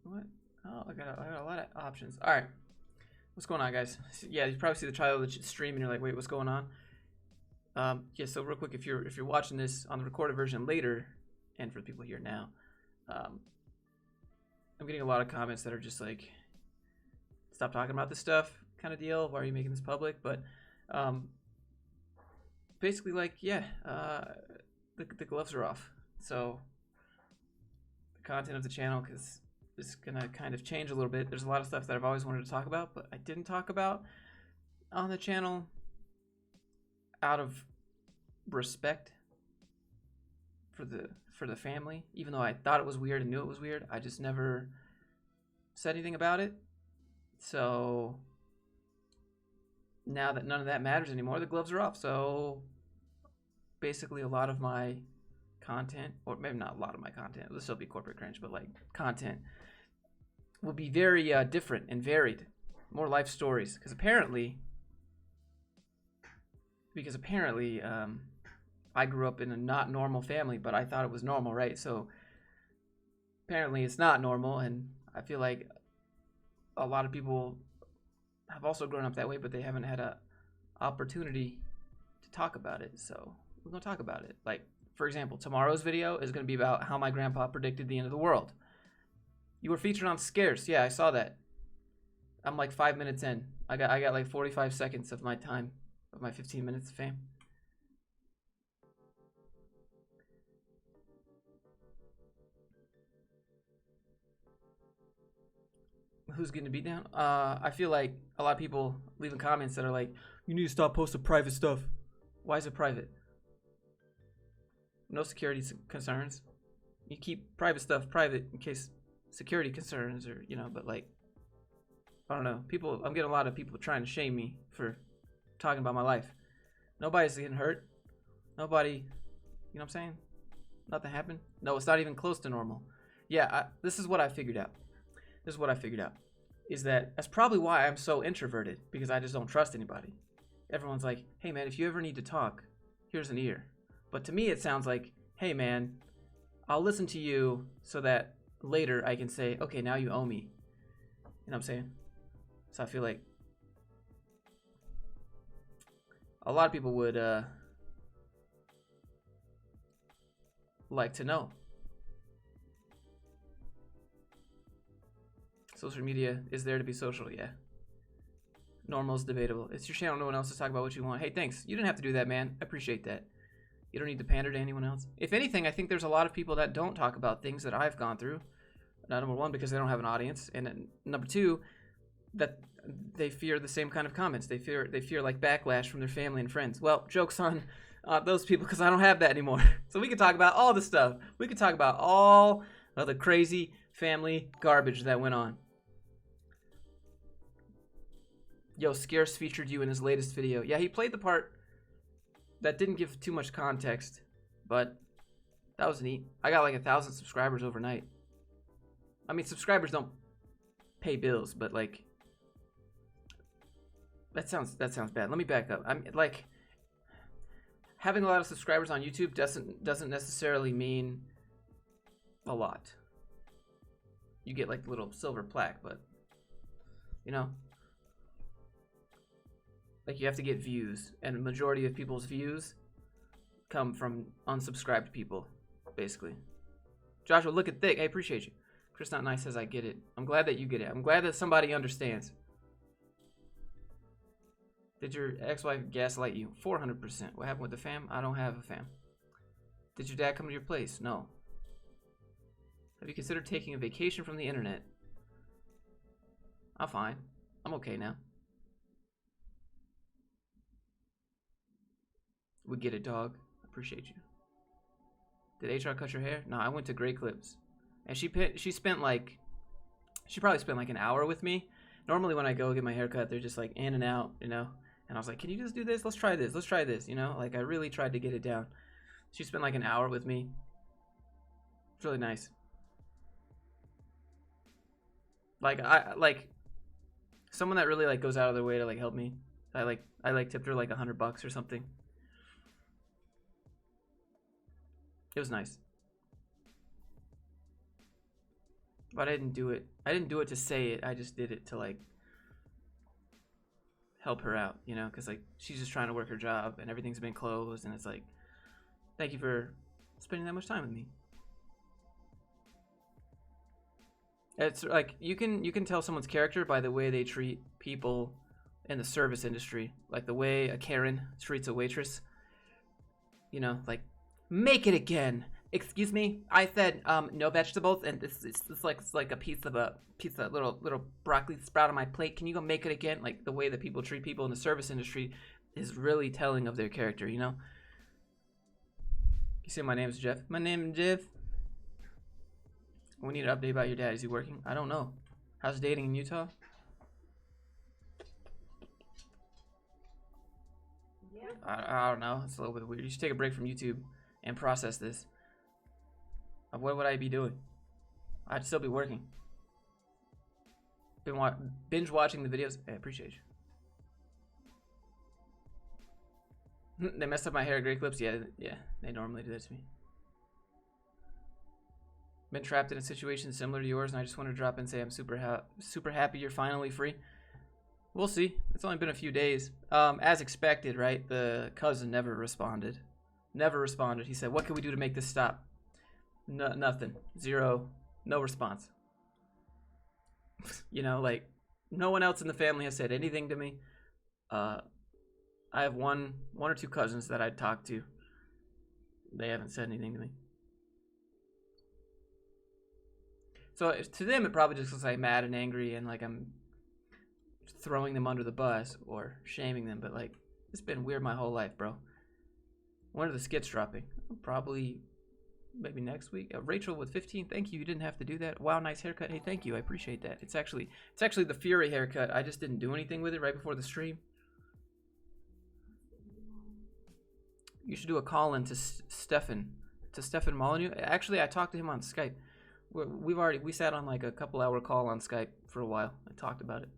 What? Oh, I got a lot of options. All right. What's going on, guys? Yeah, you probably see the title of the stream and you're like, wait, what's going on? Yeah, so real quick, if you're watching this on the recorded version later, and for the people here now, I'm getting a lot of comments that are just like, stop talking about this stuff kind of deal. Why are you making this public? But basically, like, yeah, the gloves are off. So the content of the channel is gonna kind of change a little bit. There's a lot of stuff that I've always wanted to talk about, but I didn't talk about on the channel out of respect for the family. Even though I thought it was weird and knew it was weird, I just never said anything about it. So now that none of that matters anymore, the gloves are off. So basically a lot of my content, or maybe not a lot of my content, it'll still be corporate cringe, but like content will be very different and varied, more life stories, because apparently I grew up in a not normal family, but I thought it was normal, right? So apparently it's not normal, and I feel like a lot of people have also grown up that way, but they haven't had a opportunity to talk about it. So we're gonna talk about it. Like, for example, tomorrow's video is gonna be about how my grandpa predicted the end of the world. You were featured on Scarce. Yeah, I saw that. I'm like 5 minutes in. I got like 45 seconds of my time, of my 15 minutes of fame. Who's getting beat down? I feel like a lot of people leaving comments that are like, you need to stop posting private stuff. Why is it private? No security concerns. You keep private stuff private in case security concerns, or, you know, but like, I don't know. People, I'm getting a lot of people trying to shame me for talking about my life. Nobody's getting hurt. Nobody, you know what I'm saying? Nothing happened. No, it's not even close to normal. Yeah, this is what I figured out. This is what I figured out. Is that that's probably why I'm so introverted, because I just don't trust anybody. Everyone's like, hey man, if you ever need to talk, here's an ear. But to me it sounds like, hey man, I'll listen to you so that later I can say, okay, now you owe me. You know what I'm saying? So I feel like a lot of people would like to know. Social media is there to be social, yeah. Normal is debatable. It's your channel, no one else to talk about what you want. Hey, thanks. You didn't have to do that, man. I appreciate that. You don't need to pander to anyone else. If anything, I think there's a lot of people that don't talk about things that I've gone through. Number one, because they don't have an audience, and then number two, that they fear the same kind of comments. They fear like backlash from their family and friends. Well, joke's on those people, because I don't have that anymore. So we can talk about all the stuff. We can talk about all of the crazy family garbage that went on. Yo, Scarce featured you in his latest video. Yeah, he played the part that didn't give too much context, but that was neat. I got like 1,000 subscribers overnight. I mean, subscribers don't pay bills, but like, that sounds bad. Let me back up. I'm like, having a lot of subscribers on YouTube doesn't necessarily mean a lot. You get like the little silver plaque, but you know, like, you have to get views, and the majority of people's views come from unsubscribed people, basically. Joshua, look at thick. I appreciate you. Chris Not Nice says, I get it. I'm glad that you get it. I'm glad that somebody understands. Did your ex-wife gaslight you? 400%. What happened with the fam? I don't have a fam. Did your dad come to your place? No. Have you considered taking a vacation from the internet? I'm fine. I'm okay now. We get it, dog. Appreciate you. Did HR cut your hair? No, I went to Great Clips. And she probably spent like an hour with me. Normally when I go get my hair cut, they're just like in and out, you know? And I was like, can you just do this? Let's try this. Let's try this, you know? Like, I really tried to get it down. She spent like an hour with me. It's really nice. Like, I like someone that really like goes out of their way to like help me. I tipped her like $100 or something. It was nice. But I didn't do it. I didn't do it to say it. I just did it to like help her out, you know, because like she's just trying to work her job and everything's been closed, and it's like, thank you for spending that much time with me. It's like you can tell someone's character by the way they treat people in the service industry, like the way a Karen treats a waitress. You know, like, make it again. Excuse me, I said no vegetables, and it's like a piece of little broccoli sprout on my plate. Can you go make it again? Like the way that people treat people in the service industry is really telling of their character. You know. You say my name's Jeff. My name is Jeff. We need an update about your dad. Is he working? I don't know. How's dating in Utah? Yeah. I don't know. It's a little bit weird. You should take a break from YouTube and process this. What would I be doing? I'd still be working. Binge watching the videos. I appreciate you. They messed up my hair at Great Clips. Yeah, they normally do that to me. Been trapped in a situation similar to yours, and I just want to drop in and say I'm super happy you're finally free. We'll see. It's only been a few days. As expected, right? The cousin never responded. Never responded. He said, "What can we do to make this stop?" No, nothing. Zero. No response. You know, like no one else in the family has said anything to me. I have one or two cousins that I'd talk to. They haven't said anything to me. So to them, it probably just looks like mad and angry and like I'm throwing them under the bus or shaming them. But like, it's been weird my whole life, bro. When are the skits dropping? Probably maybe next week. Rachel with 15, thank you. You didn't have to do that. Wow, nice haircut. Hey, thank you. I appreciate that. It's actually the Fury haircut. I just didn't do anything with it right before the stream. You should do a call-in to Stefan Molyneux. Actually, I talked to him on Skype. We sat on like a couple-hour call on Skype for a while. I talked about it.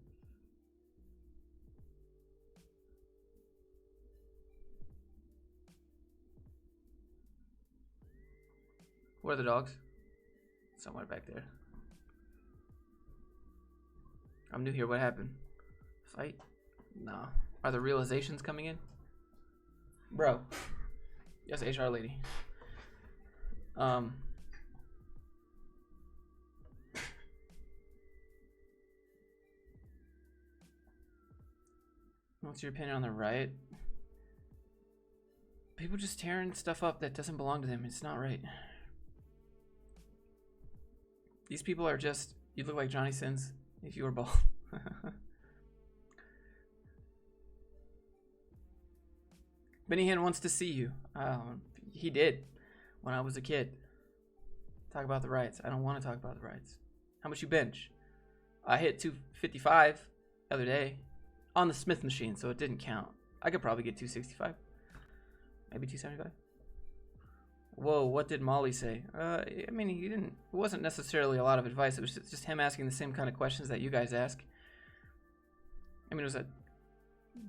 Where are the dogs? Somewhere back there. I'm new here. What happened? Fight? No. Are the realizations coming in? Bro. Yes, HR lady. What's your opinion on the riot? People just tearing stuff up that doesn't belong to them. It's not right. These people are just... You look like Johnny Sins if you were bald. Benny Hinn wants to see you. He did when I was a kid. Talk about the riots. I don't want to talk about the riots. How much you bench? I hit 255 the other day on the Smith machine, so it didn't count. I could probably get 265. Maybe 275. Whoa, what did Molly say? I mean, it wasn't necessarily a lot of advice. It was just him asking the same kind of questions that you guys ask. I mean, it was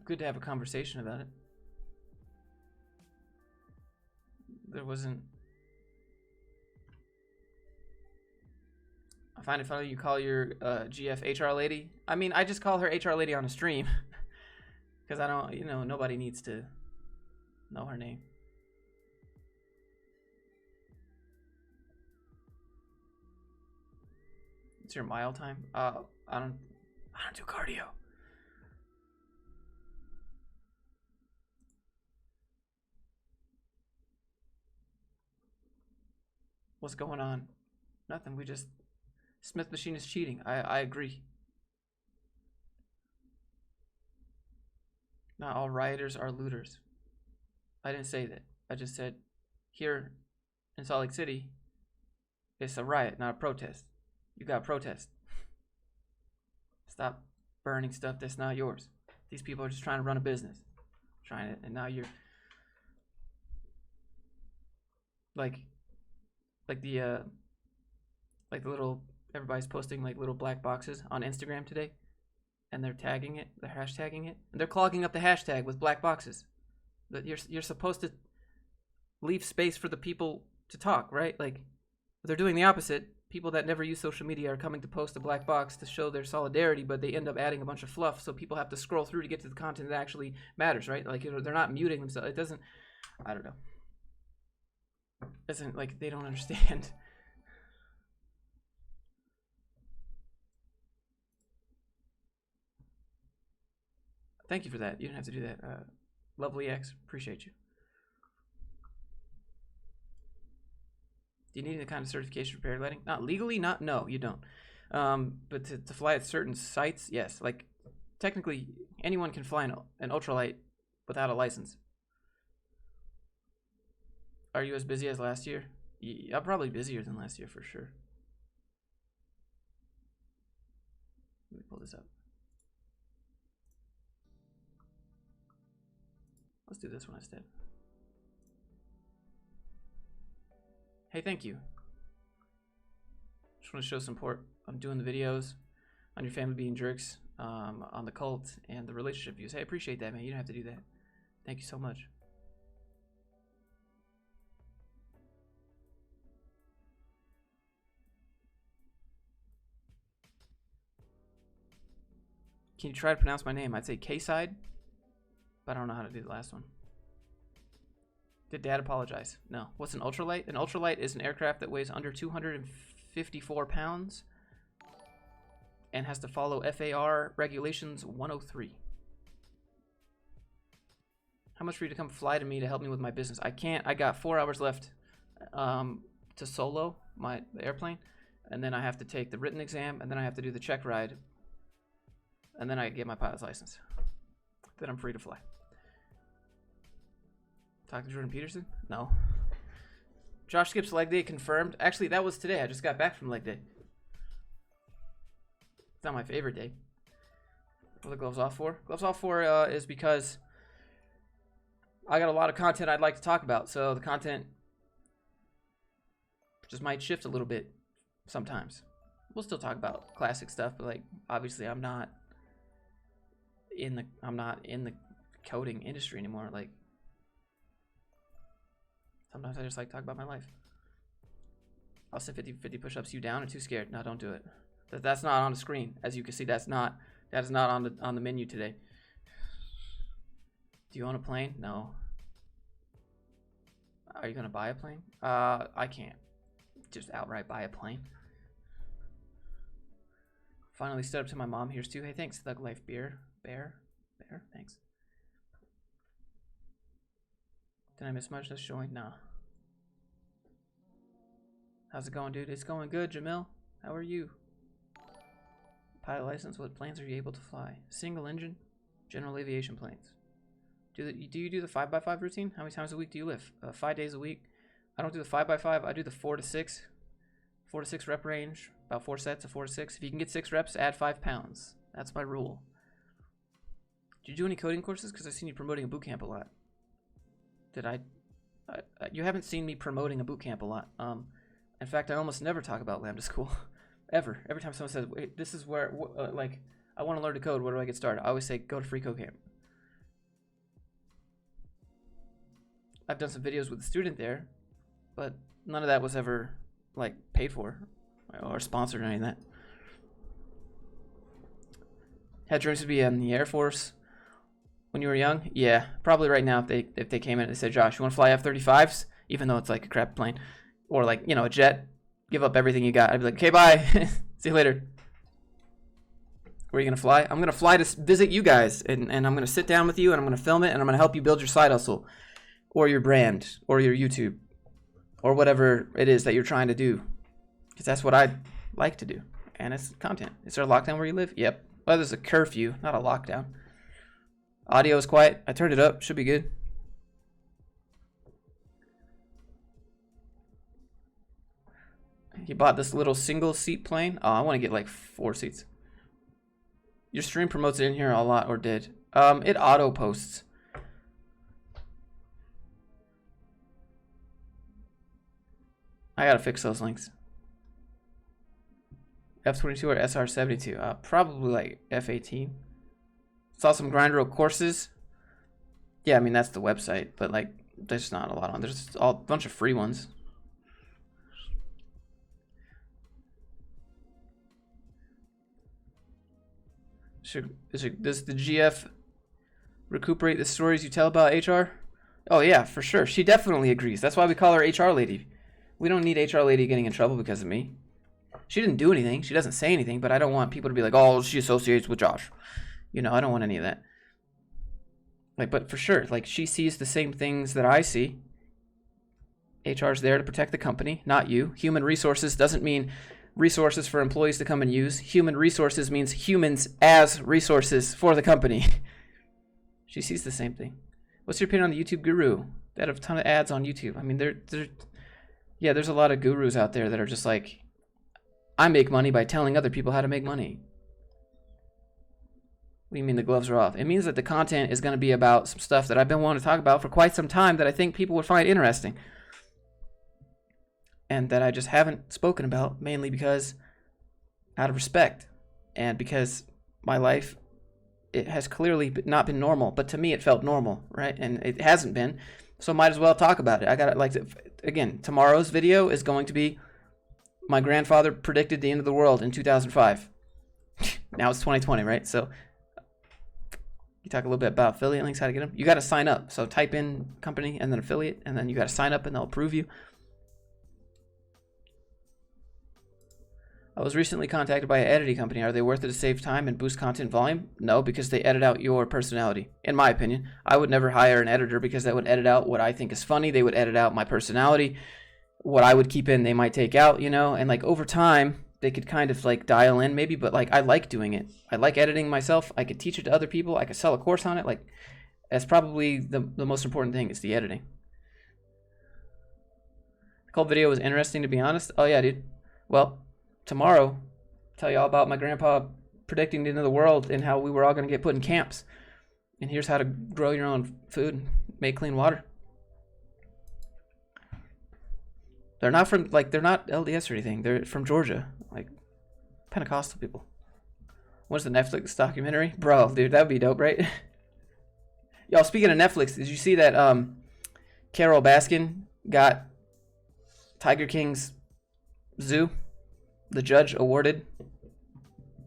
good to have a conversation about it. There wasn't... I find it funny you call your GF HR lady. I mean, I just call her HR lady on a stream. Because I don't, nobody needs to know her name. It's your mile time? I don't do cardio. What's going on? Nothing. We just... Smith machine is cheating. I agree. Not all rioters are looters. I didn't say that. I just said here in Salt Lake City, it's a riot, not a protest. You got to protest. Stop burning stuff that's not yours. These people are just trying to run a business. And now you're like the little... Everybody's posting like little black boxes on Instagram today, and they're tagging it, they're hashtagging it, and they're clogging up the hashtag with black boxes. That you're supposed to leave space for the people to talk, right? Like they're doing the opposite. people that never use social media are coming to post a black box to show their solidarity, but they end up adding a bunch of fluff, so people have to scroll through to get to the content that actually matters, right? Like, they're not muting themselves. It doesn't, I don't know. It doesn't, like, they don't understand. Thank you for that. You didn't have to do that. Lovely X, appreciate you. Do you need any kind of certification for paragliding? Not legally, no, you don't. But to fly at certain sites, yes. Like, technically, anyone can fly an ultralight without a license. Are you as busy as last year? Yeah, I'm probably busier than last year for sure. Let me pull this up. Let's do this one instead. Hey, thank you. Just want to show support. I'm doing the videos on your family being jerks, on the cult and the relationship views. Hey, I appreciate that, man. You don't have to do that. Thank you so much. Can you try to pronounce my name? I'd say K-side, but I don't know how to do the last one. Did Dad apologize? No. What's an ultralight? An ultralight is an aircraft that weighs under 254 pounds and has to follow FAR regulations 103. How much for you to come fly to me to help me with my business? I can't. I got 4 hours left to solo the airplane, and then I have to take the written exam, and then I have to do the check ride, and then I get my pilot's license. Then I'm free to fly. Talk to Jordan Peterson? No. Josh skips leg day confirmed. Actually, that was today. I just got back from leg day. It's not my favorite day. What are the gloves off for? Gloves off for is because I got a lot of content I'd like to talk about. So the content just might shift a little bit sometimes. We'll still talk about classic stuff, but like obviously I'm not in the coding industry anymore. Like, sometimes I just like to talk about my life. I'll say 50 push-ups. You down or too scared? No, don't do it. That's not on the screen. As you can see, that is not on the menu today. Do you own a plane? No. Are you gonna buy a plane? I can't just outright buy a plane. Finally stood up to my mom. Here's two. Hey, thanks. Thug Life Bear. Bear. Thanks. Did I miss much? Just showing? Nah. How's it going, dude? It's going good, Jamil. How are you? Pilot license. What planes are you able to fly? Single engine, general aviation planes. Do you do the 5x5 routine? How many times a week do you lift? 5 days a week. I don't do the 5x5. I do the 4 to 6. 4 to 6 rep range. About 4 sets of 4 to 6. If you can get 6 reps, add 5 pounds. That's my rule. Did you do any coding courses? Because I've seen you promoting a boot camp a lot. Did I you haven't seen me promoting a boot camp a lot. In fact, I almost never talk about Lambda School. Ever. Every time someone says, wait, this is where, like, I want to learn to code, where do I get started? I always say, go to Free Code Camp. I've done some videos with a student there, but none of that was ever, like, paid for or sponsored or any of that. Had dreams to be in the Air Force when you were young? Yeah, probably right now if they came in and they said, Josh, you want to fly F-35s? Even though it's like a crap plane. Or like, you know, a jet. Give up everything you got. I'd be like, okay, bye. See you later. Where are you going to fly? I'm going to fly to visit you guys. And I'm going to sit down with you and I'm going to film it and I'm going to help you build your side hustle. Or your brand. Or your YouTube. Or whatever it is that you're trying to do. Because that's what I like to do. And it's content. Is there a lockdown where you live? Yep. Well, there's a curfew, not a lockdown. Audio is quiet. I turned it up. Should be good. You bought this little single seat plane? Oh, I want to get like 4 seats. Your stream promotes it in here a lot, or did? It auto posts. I gotta fix those links. F22 or SR72? Probably like F18. Saw some Grindr courses. Yeah, I mean that's the website, but like there's not a lot on. There's a bunch of free ones. Does the GF recuperate the stories you tell about HR? Oh yeah, for sure. She definitely agrees. That's why we call her HR lady. We don't need HR lady getting in trouble because of me. She didn't do anything. She doesn't say anything, but I don't want people to be like, oh, she associates with Josh. You know, I don't want any of that. Like, but for sure, like, she sees the same things that I see. HR's there to protect the company, not you. Human resources doesn't mean resources for employees to come and use. Human resources means humans as resources for the company. She sees the same thing. What's your opinion on the YouTube guru? They have a ton of ads on YouTube. I mean, yeah, there's a lot of gurus out there that are just like, I make money by telling other people how to make money. What do you mean the gloves are off? It means that the content is going to be about some stuff that I've been wanting to talk about for quite some time that I think people would find interesting. And that I just haven't spoken about, mainly because out of respect. And because my life, it has clearly not been normal. But to me, it felt normal, right? And it hasn't been. So might as well talk about it. I got it. Like, again, tomorrow's video is going to be my grandfather predicted the end of the world in 2005. Now it's 2020, right? So you talk a little bit about affiliate links, how to get them. You got to sign up. So type in company and then affiliate, and then you got to sign up and they'll approve you. I was recently contacted by an editing company. Are they worth it to save time and boost content volume? No, because they edit out your personality. In my opinion, I would never hire an editor because that would edit out what I think is funny. They would edit out my personality. What I would keep in, they might take out, you know? And like over time, they could kind of like dial in maybe, but like I like doing it. I like editing myself. I could teach it to other people. I could sell a course on it. Like that's probably the most important thing is the editing. The whole video was interesting, to be honest. Oh yeah, dude. Well, tomorrow, I'll tell you all about my grandpa predicting the end of the world and how we were all going to get put in camps. And here's how to grow your own food and make clean water. They're not from, like, they're not LDS or anything. They're from Georgia, like Pentecostal people. What's the Netflix documentary? Bro, dude, that would be dope, right? Y'all, speaking of Netflix, did you see that Carole Baskin got Tiger King's zoo? The judge awarded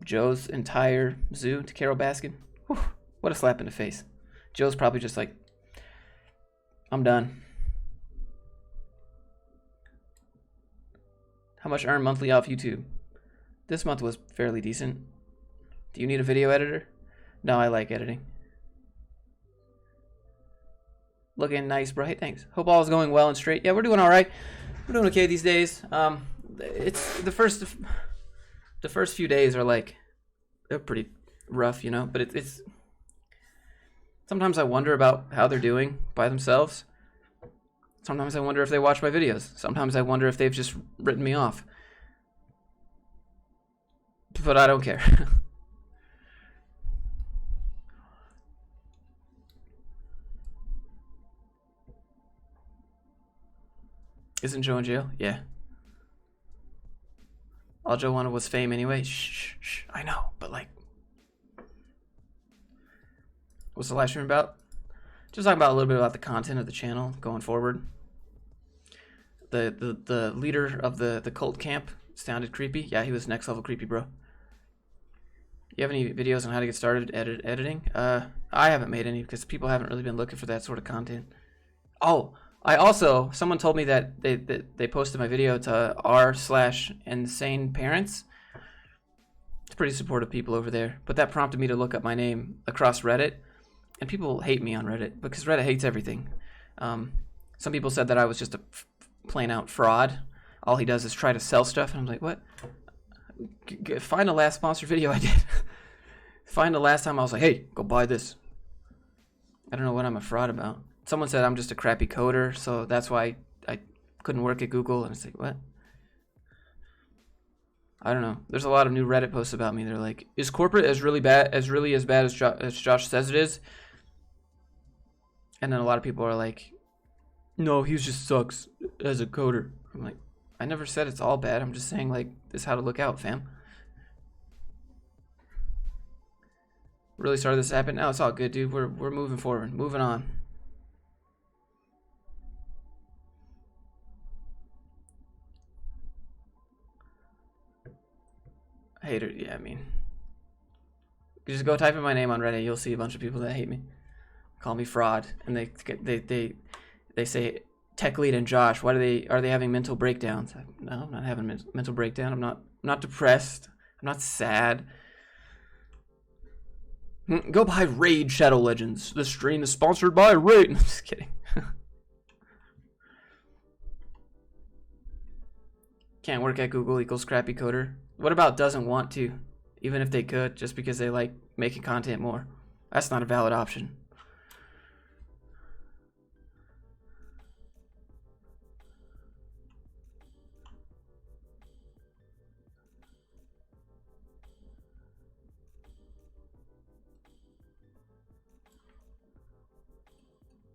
Joe's entire zoo to Carole Baskin. Whew, what a slap in the face. Joe's probably just like, I'm done. How much earn monthly off YouTube? This month was fairly decent. Do you need a video editor? No, I like editing. Looking nice, bro. Hey, thanks. Hope all is going well and straight. Yeah, we're doing all right. We're doing okay these days. It's the first few days are like, they're pretty rough, you know, but it's sometimes I wonder about how they're doing by themselves. Sometimes I wonder if they watch my videos. Sometimes I wonder if they've just written me off. But I don't care. Isn't Joe in jail? Yeah. All Joe wanted was fame anyway. Shh. I know, but like, what's the live stream about? Just talking about a little bit about the content of the channel going forward. The leader of the cult camp sounded creepy. Yeah, he was next level creepy, bro. You have any videos on how to get started editing? I haven't made any because people haven't really been looking for that sort of content. Oh, someone told me that they posted my video to r/insane parents. It's pretty supportive people over there, but that prompted me to look up my name across Reddit, and people hate me on Reddit because Reddit hates everything. Some people said that I was just a plain out fraud. All he does is try to sell stuff, and I'm like, what? Find the last sponsored video I did. Find the last time I was like, hey, go buy this. I don't know what I'm a fraud about. Someone said I'm just a crappy coder, so that's why I couldn't work at Google. And it's like, what? I don't know. There's a lot of new Reddit posts about me. They're like, is corporate as bad as Josh says it is? And then a lot of people are like, no, he just sucks as a coder. I'm like, I never said it's all bad. I'm just saying, like, this is how to look out, fam. Really sorry this happened. No, it's all good, dude. We're moving forward. Moving on. Hater, yeah, I mean. You just go type in my name on Reddit. You'll see a bunch of people that hate me, call me fraud, and they say Tech Lead and Josh. Are they having mental breakdowns? No, I'm not having mental breakdown. I'm not depressed. I'm not sad. Go buy Raid Shadow Legends. This stream is sponsored by Raid. I'm just kidding. Can't work at Google equals crappy coder. What about doesn't want to? Even if they could, just because they like making content more. That's not a valid option.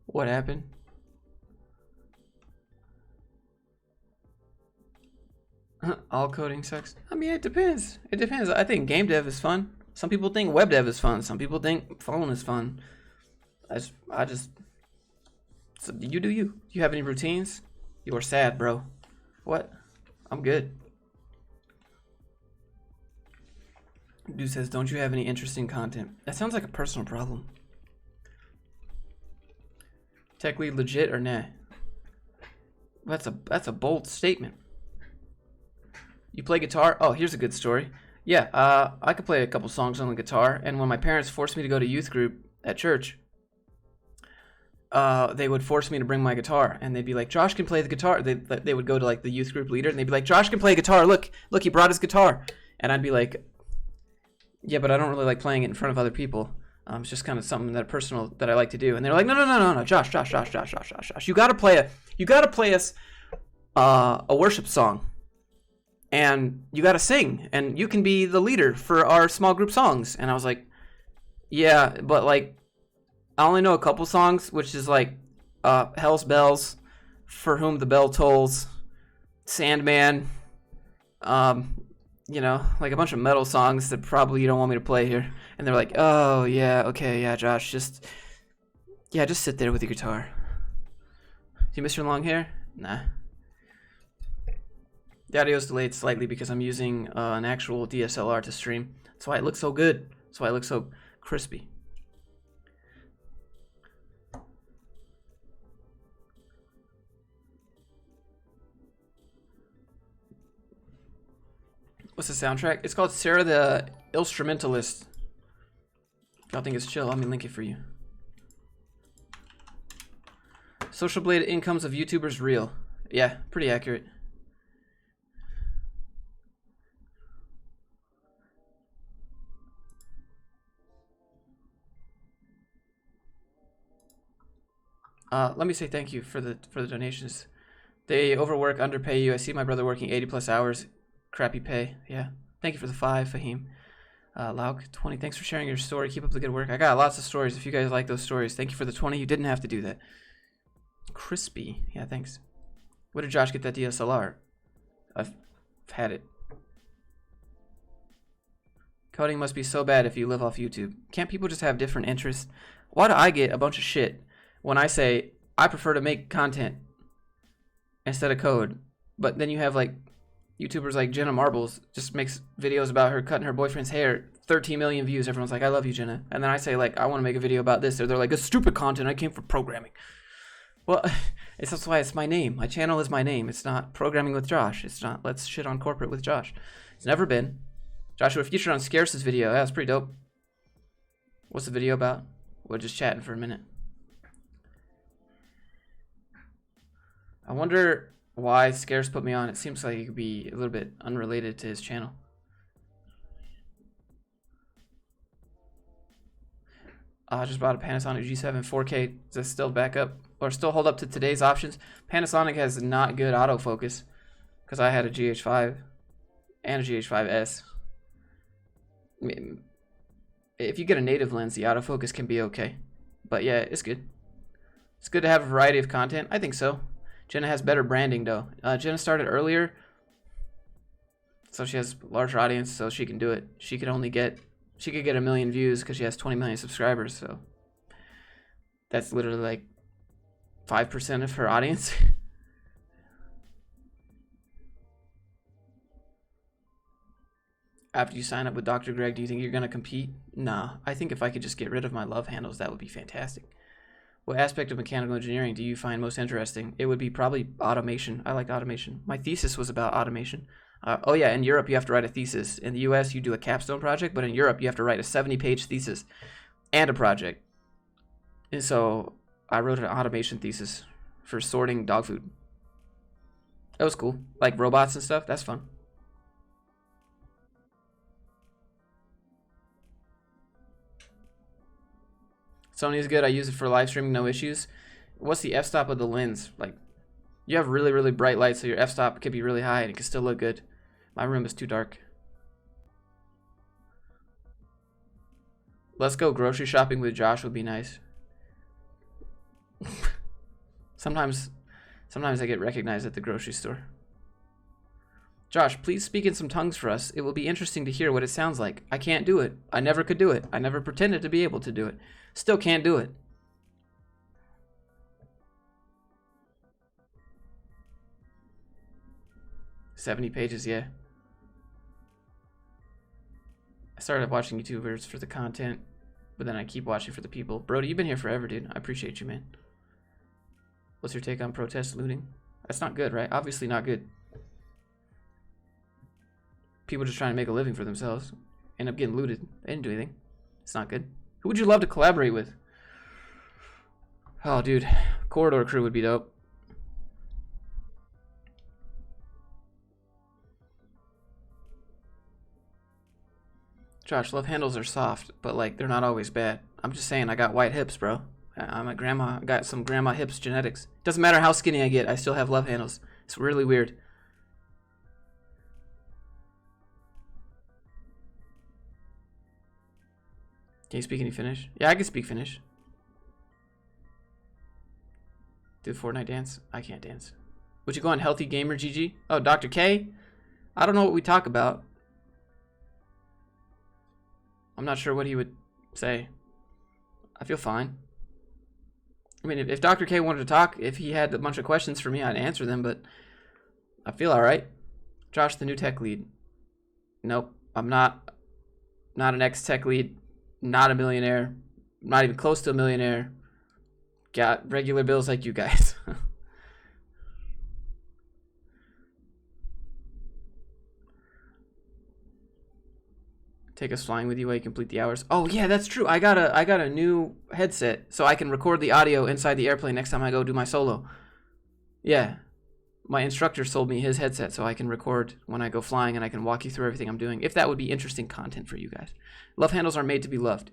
What happened? All coding sucks. I mean, it depends. It depends. I think game dev is fun. Some people think web dev is fun. Some people think phone is fun. So you do you. Do you have any routines? You are sad, bro. What? I'm good. Dude says, don't you have any interesting content? That sounds like a personal problem. Tech Lead legit or nah? That's a bold statement. You play guitar? Oh, here's a good story. Yeah, I could play a couple songs on the guitar, and when my parents forced me to go to youth group at church, they would force me to bring my guitar, and they'd be like, Josh can play the guitar. They would go to like the youth group leader, and they'd be like, Josh can play guitar. Look, he brought his guitar. And I'd be like, yeah, but I don't really like playing it in front of other people. It's just kind of something that I like to do. And they're like, no, Josh. You gotta play us a worship song. And you gotta sing, and you can be the leader for our small group songs. And I was like, yeah, but like, I only know a couple songs, which is like Hell's Bells, For Whom the Bell Tolls, Sandman, you know, like a bunch of metal songs that probably you don't want me to play here. And they're like, oh yeah, okay, yeah, Josh, just sit there with your guitar. Do you miss your long hair? Nah. The audio is delayed slightly because I'm using an actual DSLR to stream. That's why it looks so good. That's why it looks so crispy. What's the soundtrack? It's called Sarah the Instrumentalist. Y'all think it's chill? Let me link it for you. Social Blade incomes of YouTubers real. Yeah, pretty accurate. Let me say thank you for the donations. They overwork, underpay you. I see my brother working 80+ hours. Crappy pay. Yeah. Thank you for the 5, Fahim. Lauk, 20. Thanks for sharing your story. Keep up the good work. I got lots of stories. If you guys like those stories, thank you for the 20. You didn't have to do that. Crispy. Yeah, thanks. Where did Josh get that DSLR? I've had it. Coding must be so bad if you live off YouTube. Can't people just have different interests? Why do I get a bunch of shit when I say I prefer to make content instead of code? But then you have like YouTubers like Jenna Marbles just makes videos about her cutting her boyfriend's hair, 13 million views. Everyone's like, I love you, Jenna. And then I say like, I want to make a video about this. Or they're like, it's stupid content. I came from programming. Well, that's why it's my name. My channel is my name. It's not Programming with Josh. It's not Let's Shit on Corporate with Josh. It's never been. Joshua featured on Scarce's video. That's pretty dope. What's the video about? We're just chatting for a minute. I wonder why Scarce put me on. It seems like it could be a little bit unrelated to his channel. I just bought a Panasonic G7 4K. Does that still back up or still hold up to today's options? Panasonic has not good autofocus because I had a GH5 and a GH5S. I mean, if you get a native lens, the autofocus can be okay. But yeah, it's good. It's good to have a variety of content. I think so. Jenna has better branding though. Jenna started earlier, so she has a larger audience, so she can do it. She could get 1 million views because she has 20 million subscribers. So that's literally like 5% of her audience. After you sign up with Dr. Greg, do you think you're going to compete? Nah, I think if I could just get rid of my love handles, that would be fantastic. What aspect of mechanical engineering do you find most interesting? It would be probably automation. I like automation. My thesis was about automation. Oh yeah, in Europe you have to write a thesis. In the US you do a capstone project, but in Europe you have to write a 70-page thesis and a project. And so I wrote an automation thesis for sorting dog food. That was cool. Like robots and stuff, that's fun. Sony is good. I use it for live streaming, no issues. What's the f-stop of the lens? Like, you have really, really bright light, so your f-stop could be really high and it can still look good. My room is too dark. Let's go grocery shopping with Josh would be nice. Sometimes I get recognized at the grocery store. Josh, please speak in some tongues for us. It will be interesting to hear what it sounds like. I can't do it. I never could do it. I never pretended to be able to do it. Still can't do it. "70 pages, yeah. I started watching YouTubers for the content, but then I keep watching for the people. Brody, you've been here forever, dude. I appreciate you, man. What's your take on protest looting? That's not good, right? Obviously not good. People just trying to make a living for themselves. End up getting looted. They didn't do anything. It's not good. Who would you love to collaborate with? Oh, dude. Corridor Crew would be dope. Josh, love handles are soft, but like they're not always bad. I'm just saying I got white hips, bro. I'm a grandma. I got some grandma hips genetics. Doesn't matter how skinny I get, I still have love handles. It's really weird. Can you speak any Finnish? Yeah, I can speak Finnish. Do the Fortnite dance? I can't dance. Would you go on Healthy Gamer GG? Oh, Dr. K? I don't know what we talk about. I'm not sure what he would say. I feel fine. I mean, if Dr. K wanted to talk, if he had a bunch of questions for me, I'd answer them, but I feel all right. Josh, the new tech lead. Nope, I'm not an ex-tech lead, not a millionaire, not even close to a millionaire. Got regular bills like you guys. Take us flying with you while you complete the hours. Oh yeah, that's true. I got a new headset so I can record the audio inside the airplane next time I go do my solo. Yeah. My instructor sold me his headset so I can record when I go flying and I can walk you through everything I'm doing. If that would be interesting content for you guys. Love handles are made to be loved,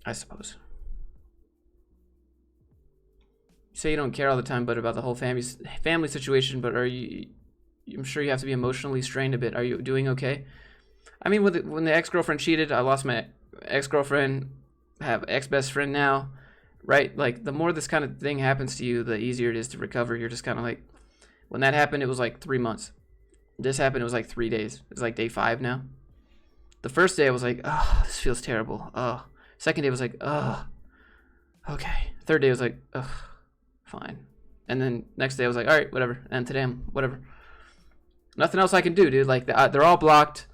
I suppose. You say you don't care all the time, but about the whole family situation, but are you, I'm sure you have to be emotionally strained a bit. Are you doing okay? I mean, when the ex-girlfriend cheated, I lost my ex-girlfriend, have ex-best friend now, right? Like, the more this kind of thing happens to you, the easier it is to recover. You're just kind of like, when that happened, it was like 3 months. This happened, it was like 3 days. It's like day 5 now. The first day, I was like, oh, this feels terrible. Oh. Second day, I was like, oh, okay. Third day, I was like, ugh, fine. And then next day, I was like, all right, whatever. And today, I'm whatever. Nothing else I can do, dude. Like, they're all blocked.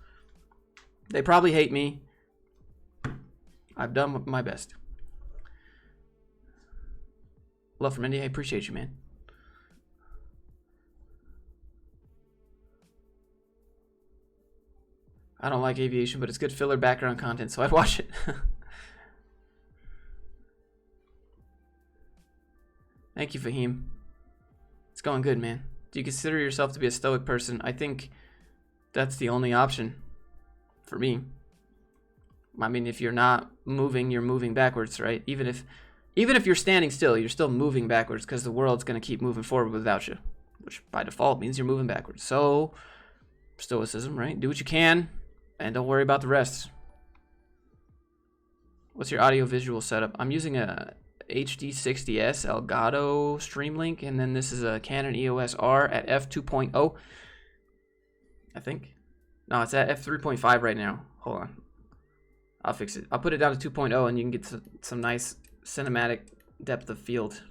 They probably hate me. I've done my best. Love from India. I appreciate you, man. I don't like aviation, but it's good filler background content, so I'd watch it. Thank you, Fahim. It's going good, man. Do you consider yourself to be a stoic person? I think that's the only option for me. I mean, if you're not moving, you're moving backwards, right? Even if you're standing still, you're still moving backwards because the world's going to keep moving forward without you, which by default means you're moving backwards. So, stoicism, right? Do what you can and don't worry about the rest. What's your audio visual setup? I'm using a HD60S Elgato Streamlink, and then this is a Canon EOS R at f2.0, I think. No, it's at f3.5 right now. Hold on. I'll fix it. I'll put it down to 2.0 and you can get some nice cinematic depth of field.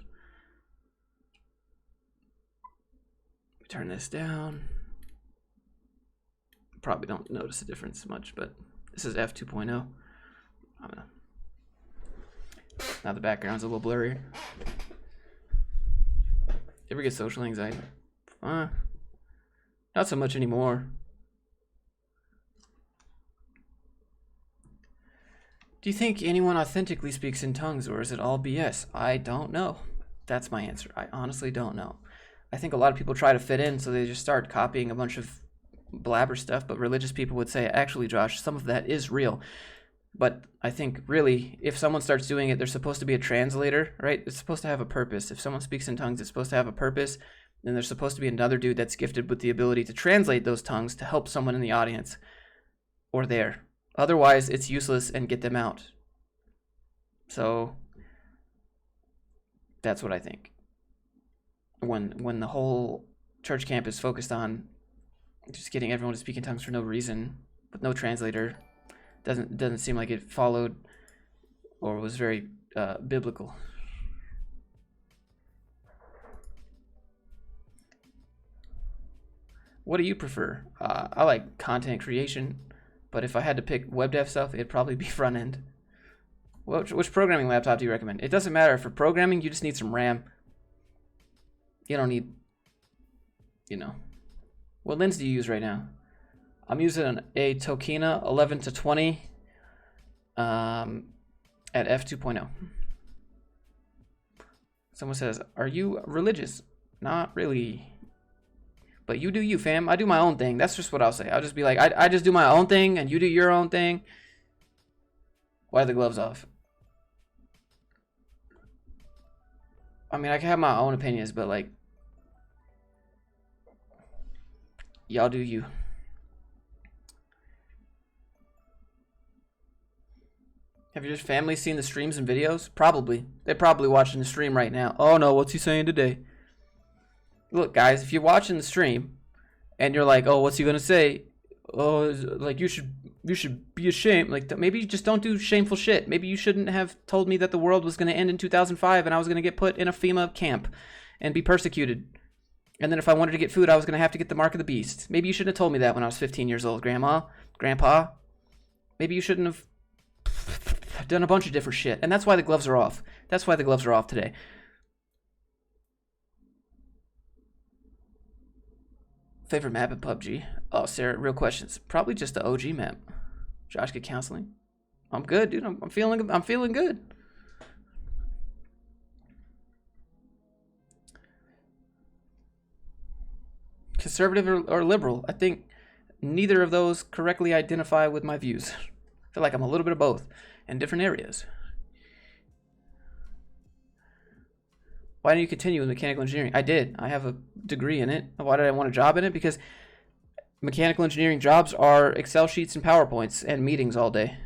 Turn this down. Probably don't notice a difference much, but this is f2.0. I don't know. Now the background's a little blurrier. Ever get social anxiety? Not so much anymore. Do you think anyone authentically speaks in tongues, or is it all BS? I don't know. That's my answer. I honestly don't know. I think a lot of people try to fit in, so they just start copying a bunch of blabber stuff, but religious people would say, actually, Josh, some of that is real. But I think, really, if someone starts doing it, there's supposed to be a translator, right? It's supposed to have a purpose. If someone speaks in tongues, it's supposed to have a purpose. Then there's supposed to be another dude that's gifted with the ability to translate those tongues to help someone in the audience or there. Otherwise, it's useless and get them out. So that's what I think. When the whole church camp is focused on just getting everyone to speak in tongues for no reason, with no translator, doesn't seem like it followed or was very biblical. What do you prefer? I like content creation, but if I had to pick web dev stuff, it'd probably be front end. Which programming laptop do you recommend? It doesn't matter. For programming, you just need some RAM. You don't need, What lens do you use right now? I'm using a Tokina 11 to 20 at f2.0. Someone says, are you religious? Not really. But you do you, fam. I do my own thing. That's just what I'll say. I'll just be like, I just do my own thing, and you do your own thing. Why are the gloves off? I mean, I can have my own opinions, but like, y'all do you. Have your family seen the streams and videos? Probably. They're probably watching the stream right now. Oh no, what's he saying today? Look, guys, if you're watching the stream and you're like, oh, what's he gonna say? Oh, like you should be ashamed. Like maybe you just don't do shameful shit. Maybe you shouldn't have told me that the world was gonna end in 2005 and I was gonna get put in a FEMA camp and be persecuted. And then if I wanted to get food, I was gonna have to get the mark of the beast. Maybe you shouldn't have told me that when I was 15 years old, Grandpa. Maybe you shouldn't have done a bunch of different shit. And that's why the gloves are off. That's why the gloves are off today. Favorite map in PUBG? Oh, Sarah, real questions. Probably just the OG map. Josh, get counseling. I'm good, dude. I'm feeling good. Conservative or liberal? I think neither of those correctly identify with my views. I feel like I'm a little bit of both in different areas. Why didn't you continue with mechanical engineering? I did. I have a degree in it. Why did I want a job in it? Because mechanical engineering jobs are Excel sheets and PowerPoints and meetings all day.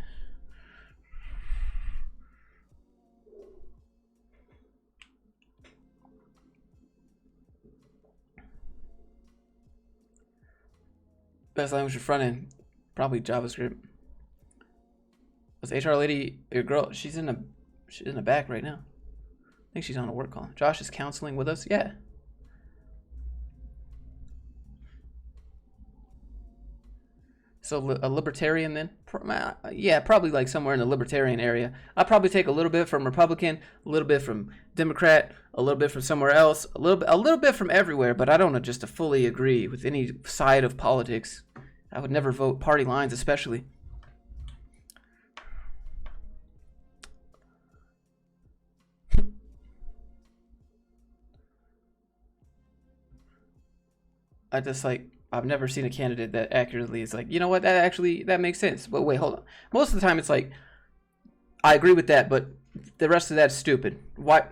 Best language for front end? Probably JavaScript. Was HR lady your girl? She's in the back right now. I think she's on a work call. Josh is counseling with us? Yeah. So a libertarian then? Yeah, probably like somewhere in the libertarian area. I'll probably take a little bit from Republican, a little bit from Democrat, a little bit from somewhere else, a little bit from everywhere, but I don't know just to fully agree with any side of politics. I would never vote party lines, especially. I've never seen a candidate that accurately is like, you know what, that makes sense. But wait, hold on. Most of the time it's like, I agree with that, but the rest of that's stupid. Why?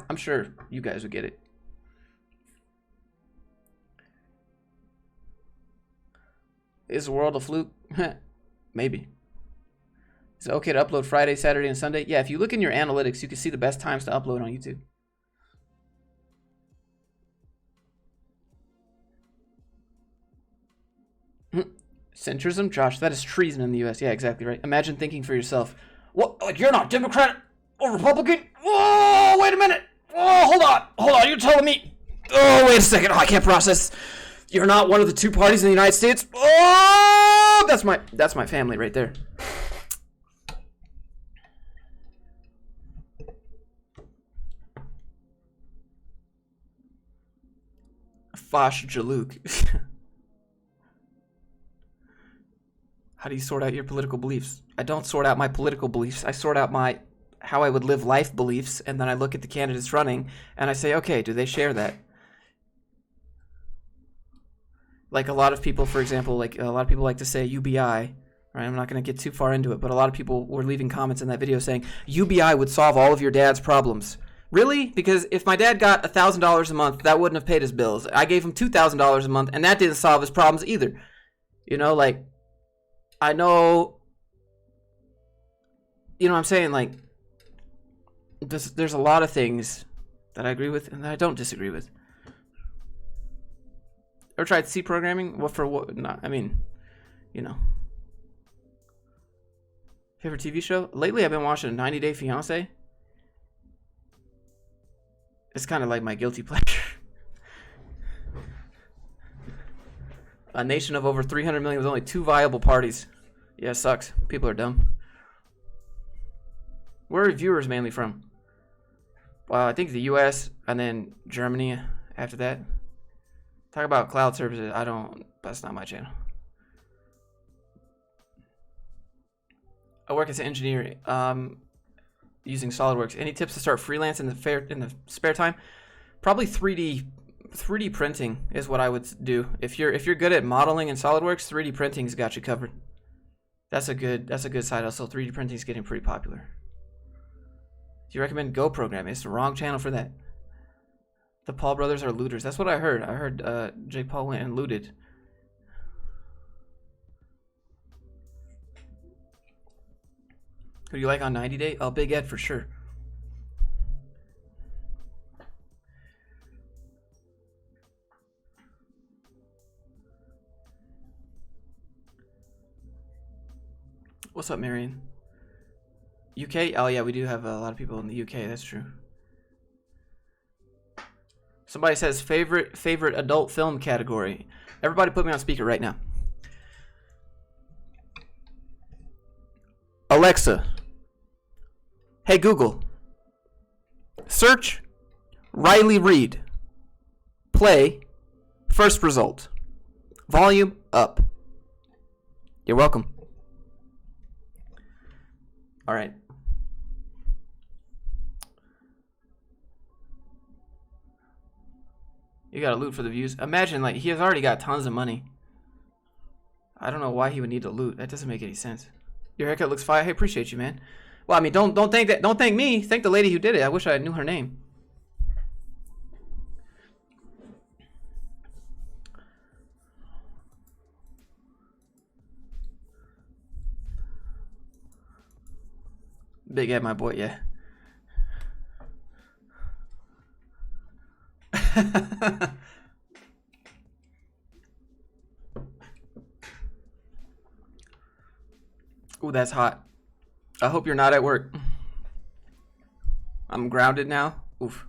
I'm sure you guys would get it. Is the world a fluke? Maybe. Is it okay to upload Friday, Saturday, and Sunday? Yeah, if you look in your analytics, you can see the best times to upload on YouTube. Centrism? Josh, that is treason in the U.S. Yeah, exactly right. Imagine thinking for yourself, what? Like, you're not Democrat or Republican? Whoa, wait a minute. Whoa, hold on. You're telling me. Oh, wait a second. Oh, I can't process. You're not one of the two parties in the United States. Oh, that's my family right there. Fosh Jaluk. How do you sort out your political beliefs? I don't sort out my political beliefs. I sort out my how I would live life beliefs, and then I look at the candidates running, and I say, okay, do they share that? Like a lot of people, for example, like a lot of people like to say UBI, right? I'm not going to get too far into it, but a lot of people were leaving comments in that video saying UBI would solve all of your dad's problems. Really? Because if my dad got $1,000 a month, that wouldn't have paid his bills. I gave him $2,000 a month, and that didn't solve his problems either. You know, like, I know, you know what I'm saying? Like, there's a lot of things that I agree with and that I don't disagree with. Ever tried C programming? What for what? Not, I mean, you know. Favorite TV show? Lately, I've been watching 90 Day Fiancé. It's kind of like my guilty pleasure. A nation of over 300 million with only 2 viable parties. Yeah, it sucks. People are dumb. Where are viewers mainly from? Well, I think the US and then Germany after that. Talk about cloud services. That's not my channel. I work as an engineer using SolidWorks. Any tips to start freelance in the spare time? Probably 3D printing is what I would do. If you're good at modeling in SolidWorks, 3D printing's got you covered. That's a good side hustle. 3D printing is getting pretty popular. Do you recommend Go programming? It's the wrong channel for that. The Paul brothers are looters. That's what I heard. I heard Jake Paul went and looted. Who do you like on 90 Day? Oh, Big Ed for sure. What's up, Marion? UK? Oh yeah, we do have a lot of people in the UK. That's true. Somebody says favorite adult film category. Everybody put me on speaker right now. Alexa. Hey Google. Search Riley Reid. Play first result. Volume up. You're welcome. All right. You gotta loot for the views. Imagine, like, he has already got tons of money. I don't know why he would need to loot. That doesn't make any sense. Your haircut looks fire. Hey, appreciate you, man. Well, I mean, don't thank that. Don't thank me. Thank the lady who did it. I wish I knew her name. Big Ed, my boy, yeah. Ooh, that's hot. I hope you're not at work. I'm grounded now. Oof.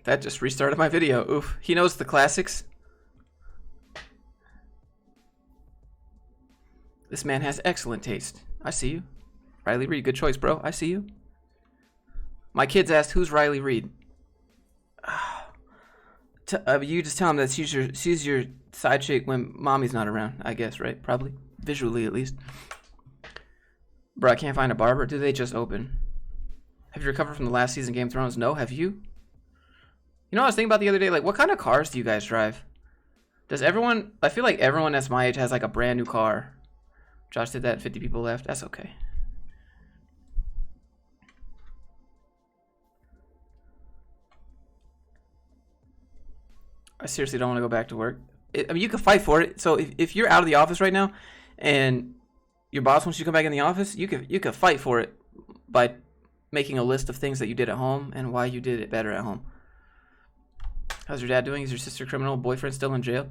That just restarted my video. Oof. He knows the classics. This man has excellent taste. I see you. Riley Reid, good choice, bro. I see you. My kids asked, who's Riley Reid? You just tell him that she's your side chick when mommy's not around, I guess, right? Probably. Visually, at least. Bro, I can't find a barber. Do they just open? Have you recovered from the last season of Game of Thrones? No, have you? You know what I was thinking about the other day? Like, what kind of cars do you guys drive? Does everyone... I feel like everyone that's my age has, like, a brand new car. Josh did that. 50 people left. That's okay. I seriously don't want to go back to work. I mean, you can fight for it. So if you're out of the office right now and your boss wants you to come back in the office, you could fight for it by making a list of things that you did at home and why you did it better at home. How's your dad doing? Is your sister criminal? Boyfriend still in jail?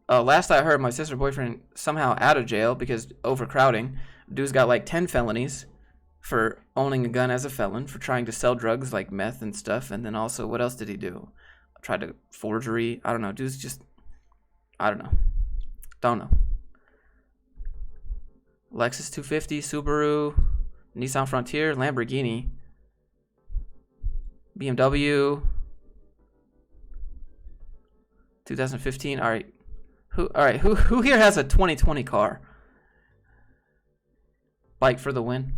Last I heard, my sister boyfriend somehow out of jail because overcrowding. Dude's got like 10 felonies. for owning a gun as a felon, for trying to sell drugs like meth and stuff, and then also, what else did he do? Tried to forgery. I don't know. Dude's just, I don't know. Don't know. Lexus 250, Subaru, Nissan Frontier, Lamborghini, BMW, 2015. All right. Who here has a 2020 car? Bike for the win.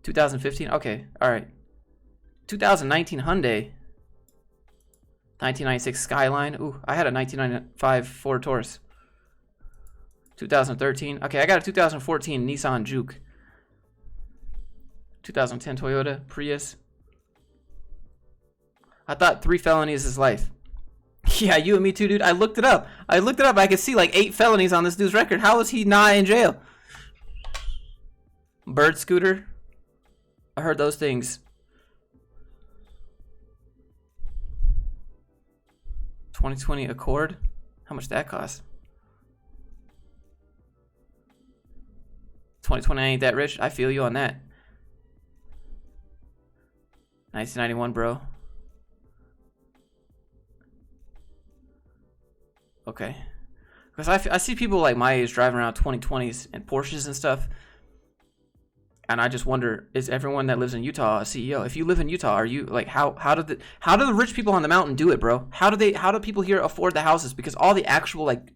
2015. Okay. All right. 2019 Hyundai. 1996 Skyline. Ooh, I had a 1995 Ford Taurus. 2013. Okay, I got a 2014 Nissan Juke. 2010 Toyota Prius. I thought 3 felonies is life. Yeah, you and me too, dude. I looked it up. I could see like 8 felonies on this dude's record. How is he not in jail? Bird scooter. I heard those things. 2020 Accord. How much that cost? 2020 ain't that rich. I feel you on that. 1991, bro. Okay. Because I see people like my age driving around 2020s and Porsches and stuff. And I just wonder, is everyone that lives in Utah a CEO? If you live in Utah, are you like how do the rich people on the mountain do it, bro? How do people here afford the houses? Because all the actual like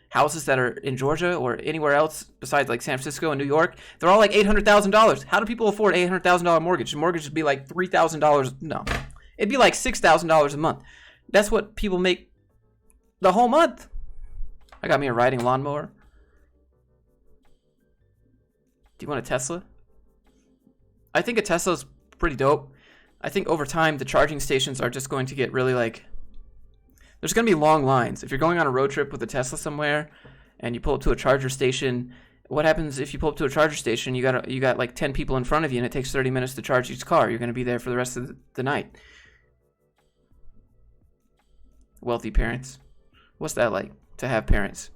houses that are in Georgia or anywhere else besides like San Francisco and New York, they're all like $800,000. How do people afford $800,000 mortgage? The mortgage would be like $3,000. No, it'd be like $6,000 a month. That's what people make the whole month. I got me a riding lawnmower. Do you want a Tesla? I think a Tesla's pretty dope. I think over time the charging stations are just going to get really like, there's going to be long lines. If you're going on a road trip with a Tesla somewhere and you pull up to a charger station, what happens if you pull up to a charger station, you got like 10 people in front of you and it takes 30 minutes to charge each car. You're going to be there for the rest of the night. Wealthy parents. What's that like to have parents?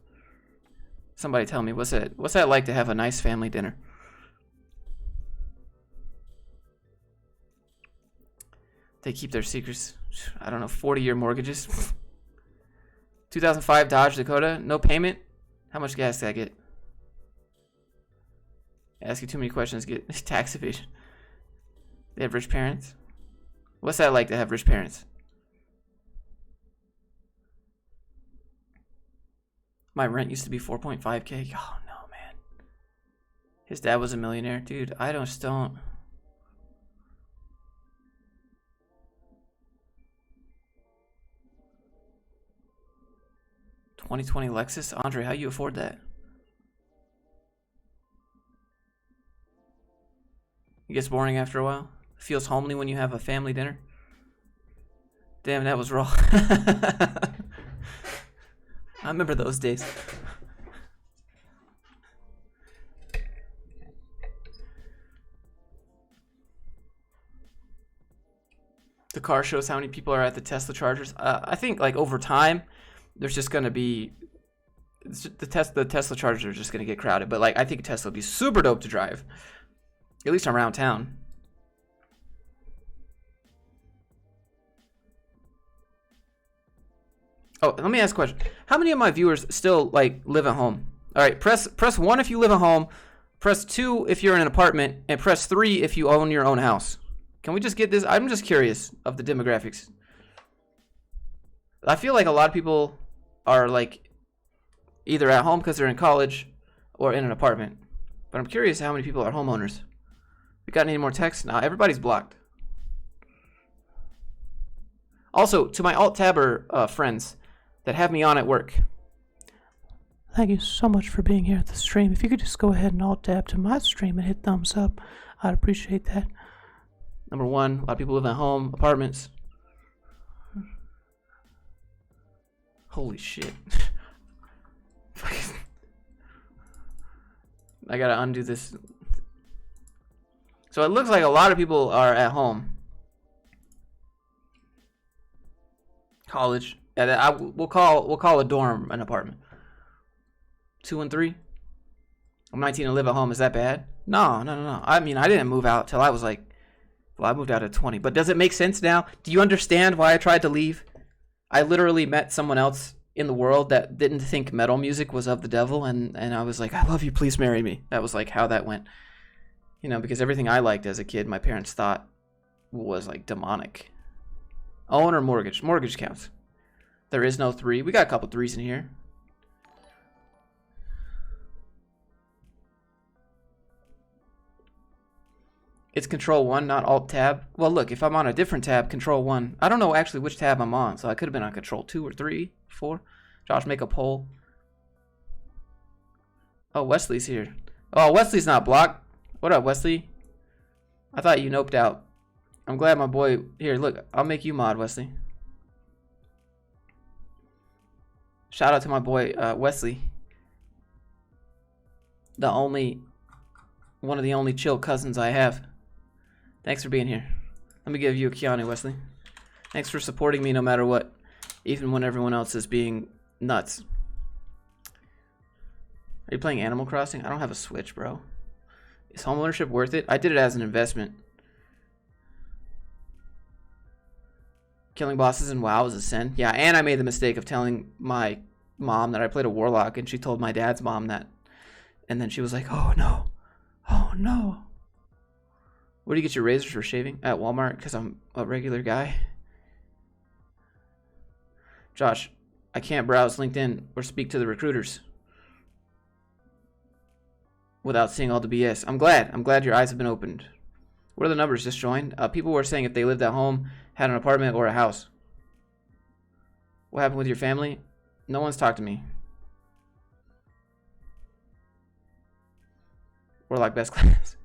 Somebody tell me, what's that like to have a nice family dinner? They keep their secrets. I don't know, 40-year mortgages. 2005 Dodge Dakota, no payment. How much gas did I get? Ask you too many questions, get tax evasion. They have rich parents. What's that like to have rich parents? My rent used to be 4.5K. Oh no, man. His dad was a millionaire, dude. I just don't. $2020 Lexus? Andre, how you afford that? It gets boring after a while. Feels homely when you have a family dinner. Damn, that was raw. I remember those days. The car shows how many people are at the Tesla chargers. I think like over time, there's just gonna be the Tesla chargers are just gonna get crowded. But like I think Tesla would be super dope to drive, at least around town. Oh, let me ask a question. How many of my viewers still like live at home? All right, press 1 if you live at home, press 2 if you're in an apartment, and press 3 if you own your own house. Can we just get this? I'm just curious of the demographics. I feel like a lot of people are like either at home because they're in college or in an apartment. But I'm curious how many people are homeowners. We got any more texts? No, everybody's blocked. Also, to my alt-tabber friends that have me on at work, thank you so much for being here at the stream. If you could just go ahead and alt-tab to my stream and hit thumbs up, I'd appreciate that. Number one, a lot of people live at home, apartments. Holy shit. I gotta undo this. So it looks like a lot of people are at home. College. Yeah, we'll call a dorm an apartment. 2 and 3. I'm 19 and live at home. Is that bad? No. I mean, I didn't move out till I was like, well, I moved out at 20. But does it make sense now? Do you understand why I tried to leave? I literally met someone else in the world that didn't think metal music was of the devil, and I was like, I love you, please marry me. That was like how that went. You know, because everything I liked as a kid, my parents thought was like demonic. Own or mortgage? Mortgage counts. There is no 3. We got a couple 3s in here. It's Control 1, not Alt Tab. Well, look, if I'm on a different tab, Control 1. I don't know actually which tab I'm on, so I could have been on Control 2 or 3, 4. Josh, make a poll. Oh, Wesley's here. Oh, Wesley's not blocked. What up, Wesley? I thought you noped out. I'm glad my boy... Here, look, I'll make you mod, Wesley. Shout out to my boy, Wesley. One of the only chill cousins I have. Thanks for being here. Let me give you a Keanu, Wesley. Thanks for supporting me no matter what, even when everyone else is being nuts. Are you playing Animal Crossing? I don't have a Switch, bro. Is homeownership worth it? I did it as an investment. Killing bosses in WoW is a sin. Yeah, and I made the mistake of telling my mom that I played a warlock, and she told my dad's mom that. And then she was like, oh no. Oh no. Where do you get your razors for shaving? At Walmart, because I'm a regular guy. Josh, I can't browse LinkedIn or speak to the recruiters without seeing all the BS. I'm glad your eyes have been opened. What are the numbers? Just joined. People were saying if they lived at home, had an apartment or a house. What happened with your family? No one's talked to me. Warlock best class.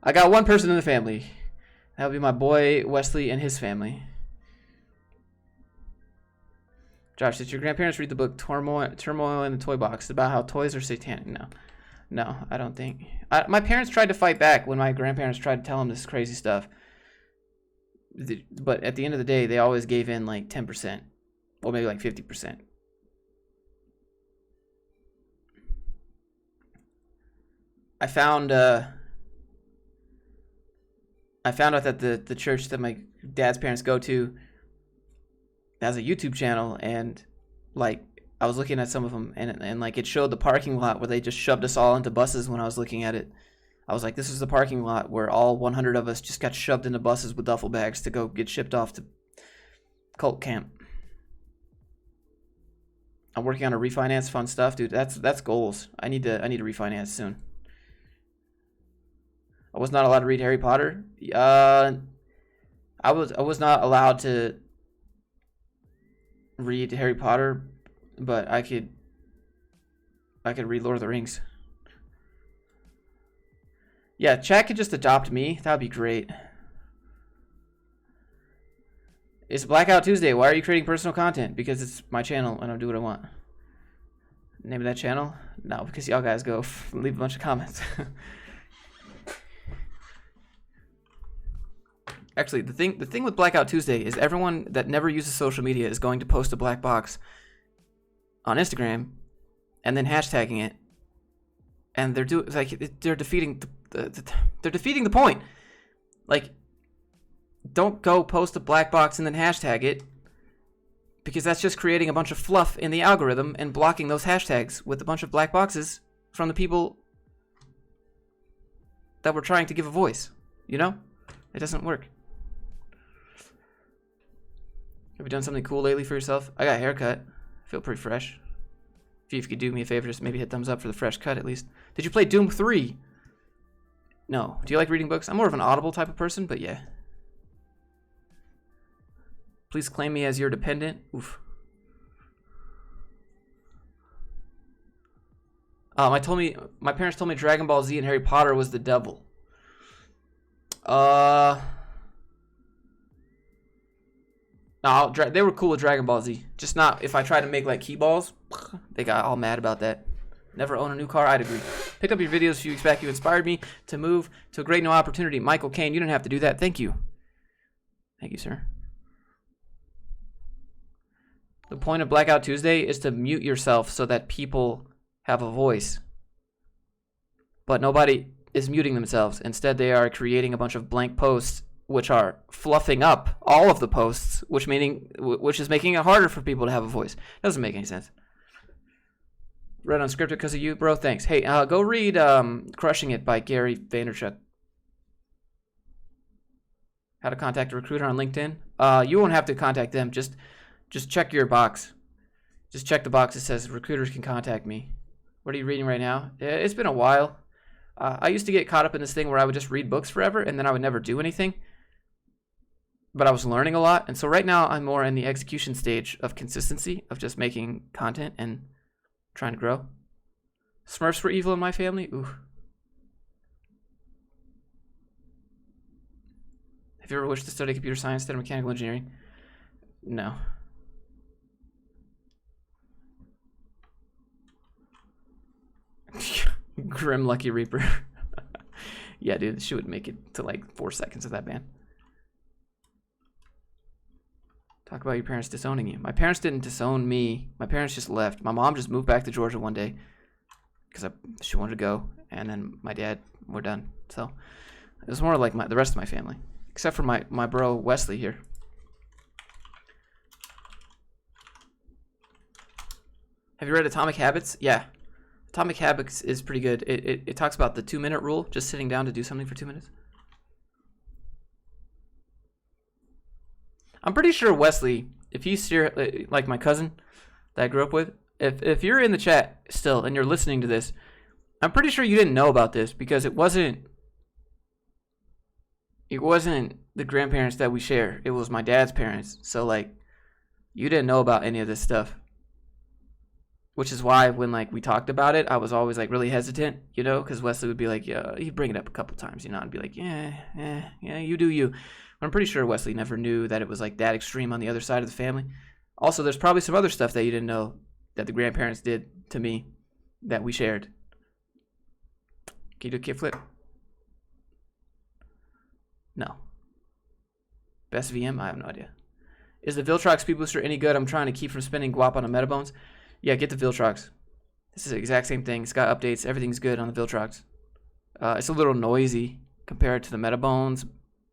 I got one person in the family. That would be my boy Wesley and his family. Josh, did your grandparents read the book Turmoil in the Toy Box about how toys are satanic? No, I don't think. My parents tried to fight back when my grandparents tried to tell them this crazy stuff. But at the end of the day, they always gave in like 10%. Or maybe like 50%. I found out that the church that my dad's parents go to has a YouTube channel, and like I was looking at some of them, and like it showed the parking lot where they just shoved us all into buses. When I was looking at it, I was like, this is the parking lot where all 100 of us just got shoved into buses with duffel bags to go get shipped off to cult camp. I'm working on a refinance, fun stuff, dude. That's goals. I need to refinance soon. I was not allowed to read Harry Potter. I was not allowed to read Harry Potter, but I could read Lord of the Rings. Yeah, chat could just adopt me. That would be great. It's Blackout Tuesday. Why are you creating personal content? Because it's my channel and I'll do what I want. Name of that channel? No, because y'all guys go leave a bunch of comments. Actually, the thing with Blackout Tuesday is everyone that never uses social media is going to post a black box on Instagram and then hashtagging it, and they're defeating they're defeating the point. Like, don't go post a black box and then hashtag it, because that's just creating a bunch of fluff in the algorithm and blocking those hashtags with a bunch of black boxes from the people that we're trying to give a voice. You know, it doesn't work. Have you done something cool lately for yourself? I got a haircut. I feel pretty fresh. If you could do me a favor, just maybe hit thumbs up for the fresh cut at least. Did you play Doom 3? No. Do you like reading books? I'm more of an Audible type of person, but yeah. Please claim me as your dependent. Oof. My parents told me Dragon Ball Z and Harry Potter was the devil. No, they were cool with Dragon Ball Z. Just not if I tried to make like key balls. They got all mad about that. Never own a new car, I'd agree. Pick up your videos a few weeks back. You inspired me to move to a great new opportunity. Michael Kane, you didn't have to do that. Thank you. Thank you, sir. The point of Blackout Tuesday is to mute yourself so that people have a voice. but nobody is muting themselves. Instead, they are creating a bunch of blank posts, which are fluffing up all of the posts, which is making it harder for people to have a voice. Doesn't make any sense. Read Unscripted because of you, bro. Thanks. Hey, go read Crushing It by Gary Vaynerchuk. How to contact a recruiter on LinkedIn. You won't have to contact them. Just check your box. Just check the box that says recruiters can contact me. What are you reading right now? It's been a while. I used to get caught up in this thing where I would just read books forever and then I would never do anything. But I was learning a lot. And so right now I'm more in the execution stage of consistency, of just making content and trying to grow. Smurfs were evil in my family? Ooh. Have you ever wished to study computer science instead of mechanical engineering? No. Grim Lucky Reaper. Yeah, dude, she would make it to like 4 seconds of that band. Talk about your parents disowning you. My parents didn't disown me. My parents just left. My mom just moved back to Georgia one day because she wanted to go, and then my dad, we're done. So it was more like the rest of my family. Except for my bro Wesley here. Have you read Atomic Habits? Yeah. Atomic Habits is pretty good. It talks about the 2-minute rule, just sitting down to do something for 2 minutes. I'm pretty sure Wesley, if you steer, like my cousin that I grew up with, if you're in the chat still and you're listening to this, I'm pretty sure you didn't know about this because it wasn't the grandparents that we share. It was my dad's parents. So like, you didn't know about any of this stuff, which is why when like we talked about it, I was always like really hesitant, you know, because Wesley would be like, yeah, he'd bring it up a couple times, you know, and be like, yeah, you do you. But I'm pretty sure Wesley never knew that it was like that extreme on the other side of the family. Also, there's probably some other stuff that you didn't know that the grandparents did to me that we shared. Can you do a kickflip? No. Best VM? I have no idea. Is the Viltrox speed booster any good? I'm trying to keep from spending guap on a Metabones. Yeah, get the Viltrox. This is the exact same thing. It's got updates. Everything's good on the Viltrox. It's a little noisy compared to the Metabones,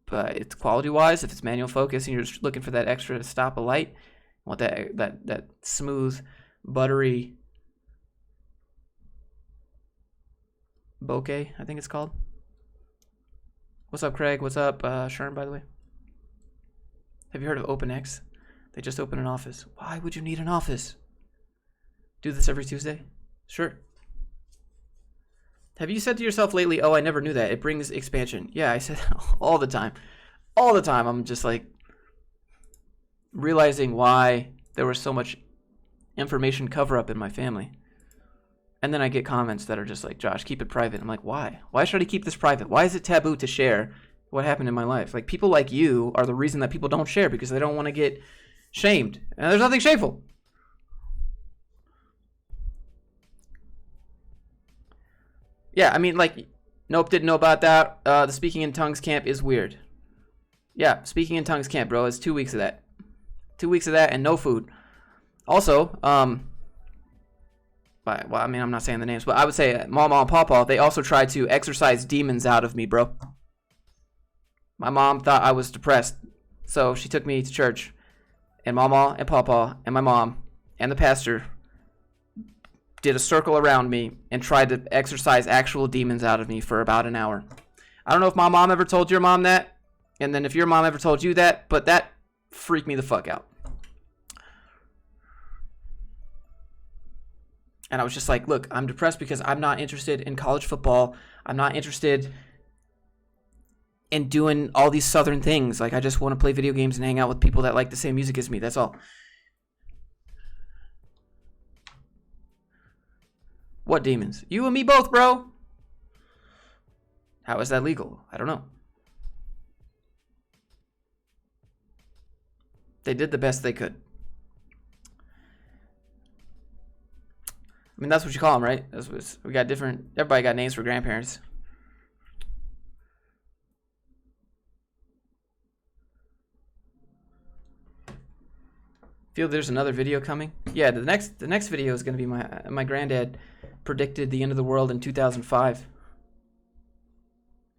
but it's quality-wise. If it's manual focus and you're just looking for that extra stop of light, want that smooth, buttery bokeh, I think it's called. What's up, Craig? What's up, Sherm, by the way? Have you heard of OpenX? They just opened an office. Why would you need an office? Do this every Tuesday? Sure. Have you said to yourself lately, oh, I never knew that. It brings expansion. Yeah, I said all the time. All the time. I'm just like realizing why there was so much information cover-up in my family. And then I get comments that are just like, Josh, keep it private. I'm like, why? Why should I keep this private? Why is it taboo to share what happened in my life? Like, people like you are the reason that people don't share because they don't want to get shamed. And there's nothing shameful. Yeah, I mean, like, nope, didn't know about that. The Speaking in Tongues camp is weird. Yeah, Speaking in Tongues camp, bro. It's 2 weeks of that. 2 weeks of that and no food. Also, well, I mean, I'm not saying the names, but I would say Mama and Pawpaw, they also tried to exorcise demons out of me, bro. My mom thought I was depressed, so she took me to church. And Mama and Pawpaw and my mom and the pastor did a circle around me and tried to exorcise actual demons out of me for about an hour. I don't know if my mom ever told your mom that, and then if your mom ever told you that, but that freaked me the fuck out. And I was just like, look, I'm depressed because I'm not interested in college football. I'm not interested in doing all these Southern things. Like, I just want to play video games and hang out with people that like the same music as me. That's all. What demons? You and me both, bro. How is that legal? I don't know. They did the best they could. I mean, that's what you call them, right? We got different. Everybody got names for grandparents. Feel there's another video coming. Yeah, the next video is going to be my granddad predicted the end of the world in 2005.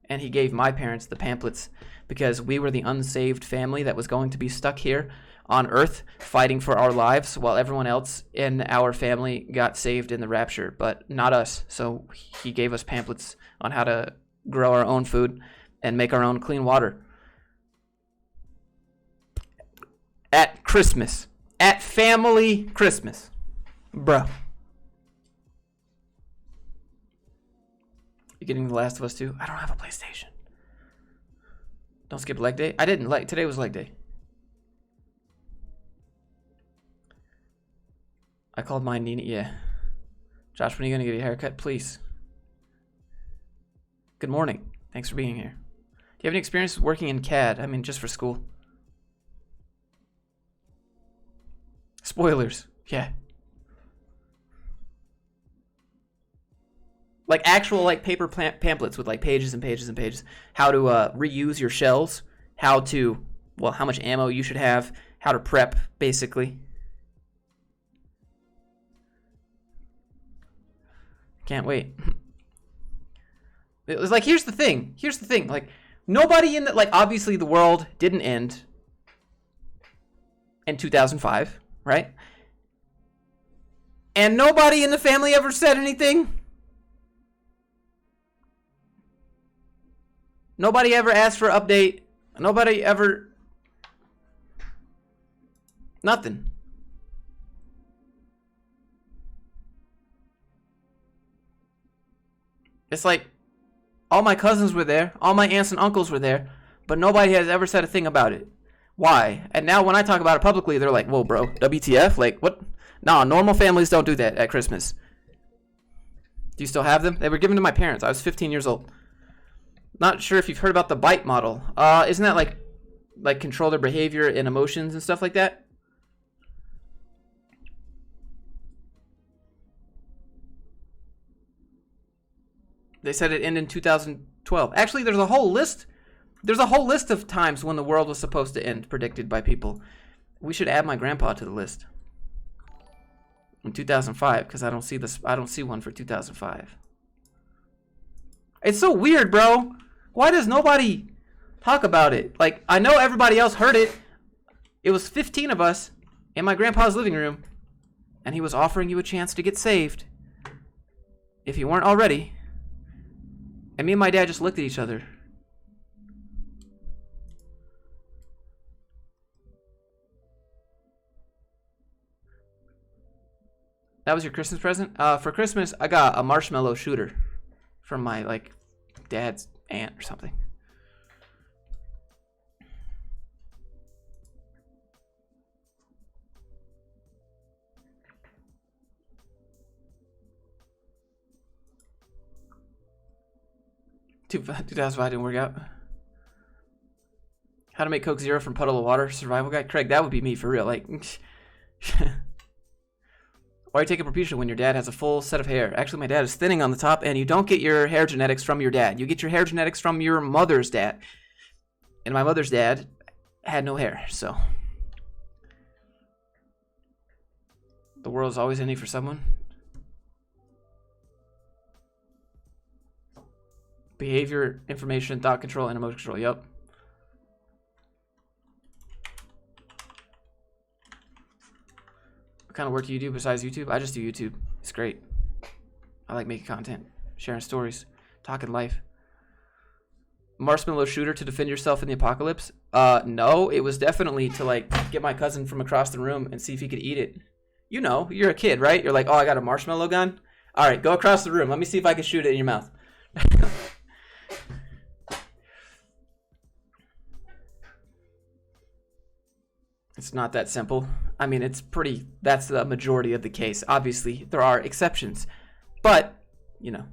And he gave my parents the pamphlets because we were the unsaved family that was going to be stuck here on Earth fighting for our lives while everyone else in our family got saved in the rapture, but not us. So he gave us pamphlets on how to grow our own food and make our own clean water. At Christmas. At family Christmas. Bruh. You getting The Last of Us 2? I don't have a PlayStation. Don't skip leg day. I didn't. Today was leg day. I called mine Nina. Yeah. Josh, when are you going to get a haircut? Please. Good morning. Thanks for being here. Do you have any experience working in CAD? I mean, just for school. Spoilers. Yeah. Like actual like paper pamphlets with like pages and pages and pages. How to reuse your shells. How to, well, how much ammo you should have. How to prep, basically. Can't wait. It was like, here's the thing. Like, nobody in the, like, obviously the world didn't end in 2005, right? And nobody in the family ever said anything. Nobody ever asked for an update. Nobody ever... Nothing. It's like, all my cousins were there, all my aunts and uncles were there, but nobody has ever said a thing about it. Why? And now when I talk about it publicly, they're like, whoa, bro, WTF? Like, what? No, normal families don't do that at Christmas. Do you still have them? They were given to my parents. I was 15 years old. Not sure if you've heard about the bite model. Isn't that like control their behavior and emotions and stuff like that? They said it ended in 2012. Actually, there's a whole list. There's a whole list of times when the world was supposed to end, predicted by people. We should add my grandpa to the list. In 2005, because I don't see this. I don't see one for 2005. It's so weird, bro. Why does nobody talk about it? Like, I know everybody else heard it. It was 15 of us in my grandpa's living room, and he was offering you a chance to get saved if you weren't already. And me and my dad just looked at each other. That was your Christmas present? For Christmas, I got a marshmallow shooter from my, like, dad's aunt or something. Two 2005 didn't work out. How to make Coke Zero from puddle of water? Survival guide? Craig, that would be me for real. Like, why take a propecia when your dad has a full set of hair? Actually, my dad is thinning on the top, and you don't get your hair genetics from your dad. You get your hair genetics from your mother's dad. And my mother's dad had no hair, so. The world is always ending for someone. Behavior, information, thought control, and emotion control. Yep. What kind of work do you do besides YouTube? I just do YouTube. It's great. I like making content, sharing stories, talking life. Marshmallow shooter to defend yourself in the apocalypse? No, it was definitely to like get my cousin from across the room and see if he could eat it. You know, you're a kid, right? You're like, oh, I got a marshmallow gun? All right, go across the room. Let me see if I can shoot it in your mouth. It's not that simple. I mean, it's pretty, that's the majority of the case. Obviously, there are exceptions, but, you know.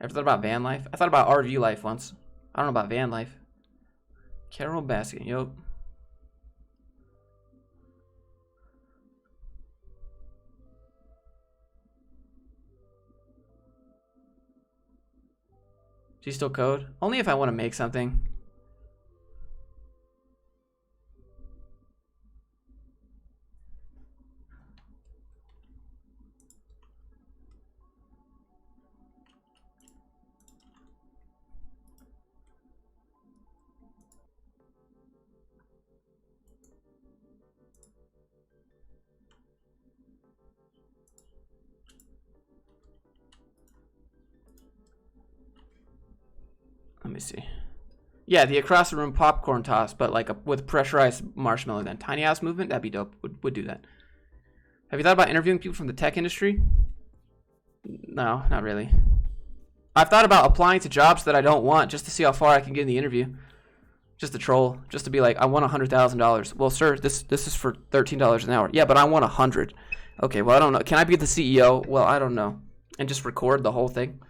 Ever thought about van life? I thought about RV life once. I don't know about van life. Carol Baskin, yep. Do you still code? Only if I want to make something. Let me see. Yeah, the across the room popcorn toss, but like with pressurized marshmallow. Then tiny house movement, that'd be dope. Would do that. Have you thought about interviewing people from the tech industry? No, not really. I've thought about applying to jobs that I don't want just to see how far I can get in the interview. Just to troll, just to be like, I want $100,000. Well, sir, this is for $13 an hour. Yeah, but I want 100. Okay, well, I don't know. Can I be the CEO? Well, I don't know. And just record the whole thing.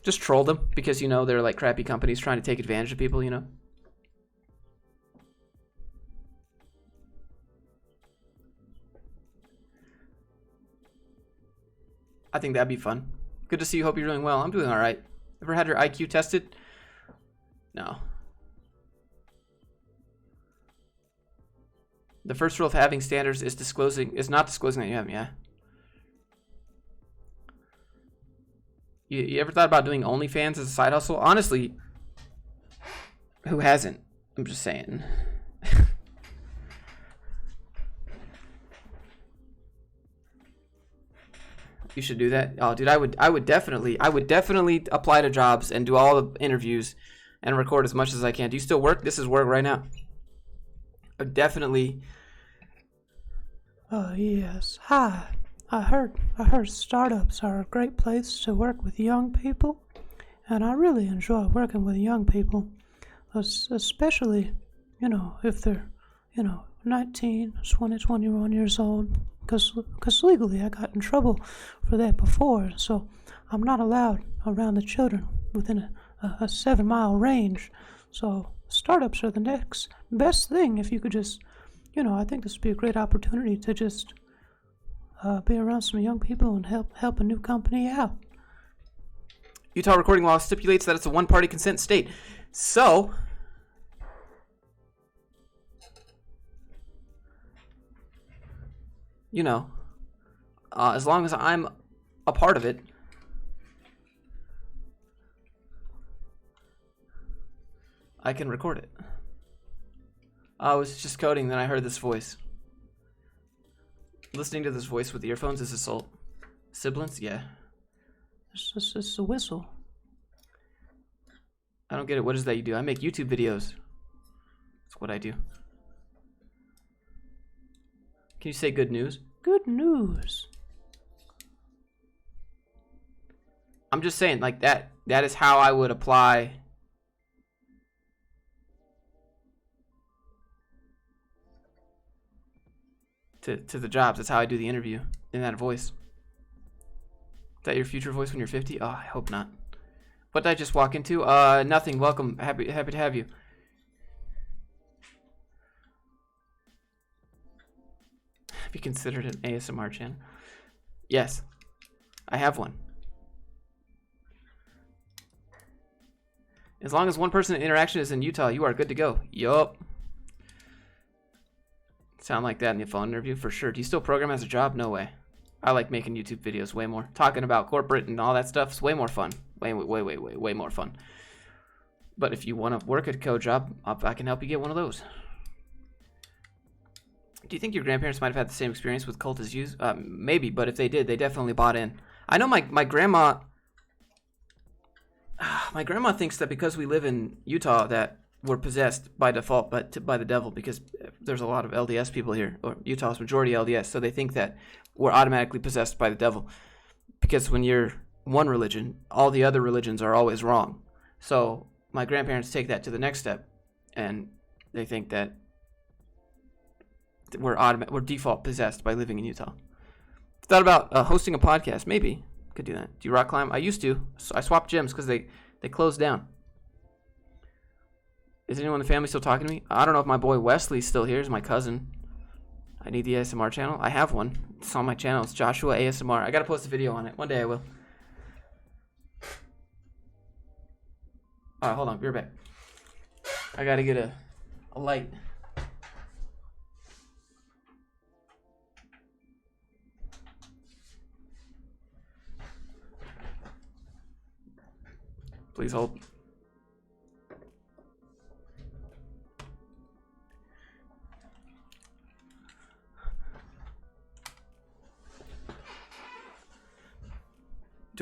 Just troll them because, you know, they're like crappy companies trying to take advantage of people, you know. I think that'd be fun. Good to see you. Hope you're doing well. I'm doing all right. Ever had your IQ tested? No. The first rule of having standards is not disclosing that you have them, yeah. You ever thought about doing OnlyFans as a side hustle? Honestly, who hasn't? I'm just saying. You should do that. Oh, dude, I would definitely apply to jobs and do all the interviews and record as much as I can. Do you still work? This is work right now. I definitely. Oh yes. Hi. I heard startups are a great place to work with young people, and I really enjoy working with young people, especially, you know, if they're, you know, 19, 20, 21 years old, because legally I got in trouble for that before, so I'm not allowed around the children within a 7-mile range. So startups are the next best thing. If you could just, you know, I think this would be a great opportunity to just be around some young people and help a new company out. Utah recording law stipulates that it's a one-party consent state. So, you know, as long as I'm a part of it, I can record it. I was just coding, then I heard this voice. Listening to this voice with earphones is assault. Sibilants? Yeah. It's a whistle. I don't get it. What is that you do? I make YouTube videos. That's what I do. Can you say good news? Good news. I'm just saying, like, that is how I would apply to the jobs. That's how I do the interview in that voice. Is that your future voice when you're 50? Oh, I hope not. What did I just walk into? Nothing. Welcome. Happy to have you. Have you considered an ASMR channel? Yes, I have one. As long as one person interaction is in Utah, you are good to go. Yup. Sound like that in the phone interview for sure. Do you still program as a job? No way. I like making YouTube videos way more. Talking about corporate and all that stuff is way more fun. Way more fun. But if you want to work a code job, I can help you get one of those. Do you think your grandparents might have had the same experience with cult as you? Maybe, but if they did, they definitely bought in. I know my grandma. My grandma thinks that because we live in Utah that we're possessed by default by the devil, because there's a lot of LDS people here, or Utah's majority LDS, so they think that we're automatically possessed by the devil. Because when you're one religion, all the other religions are always wrong. So my grandparents take that to the next step, and they think that we're default possessed by living in Utah. Thought about hosting a podcast. Maybe could do that. Do you rock climb? I used to. So I swapped gyms because they closed down. Is anyone in the family still talking to me? I don't know if my boy Wesley's still here. He's my cousin. I need the ASMR channel. I have one. It's on my channel. It's Joshua ASMR. I gotta post a video on it. One day I will. Alright, hold on. Be right back. I gotta get a light. Please hold.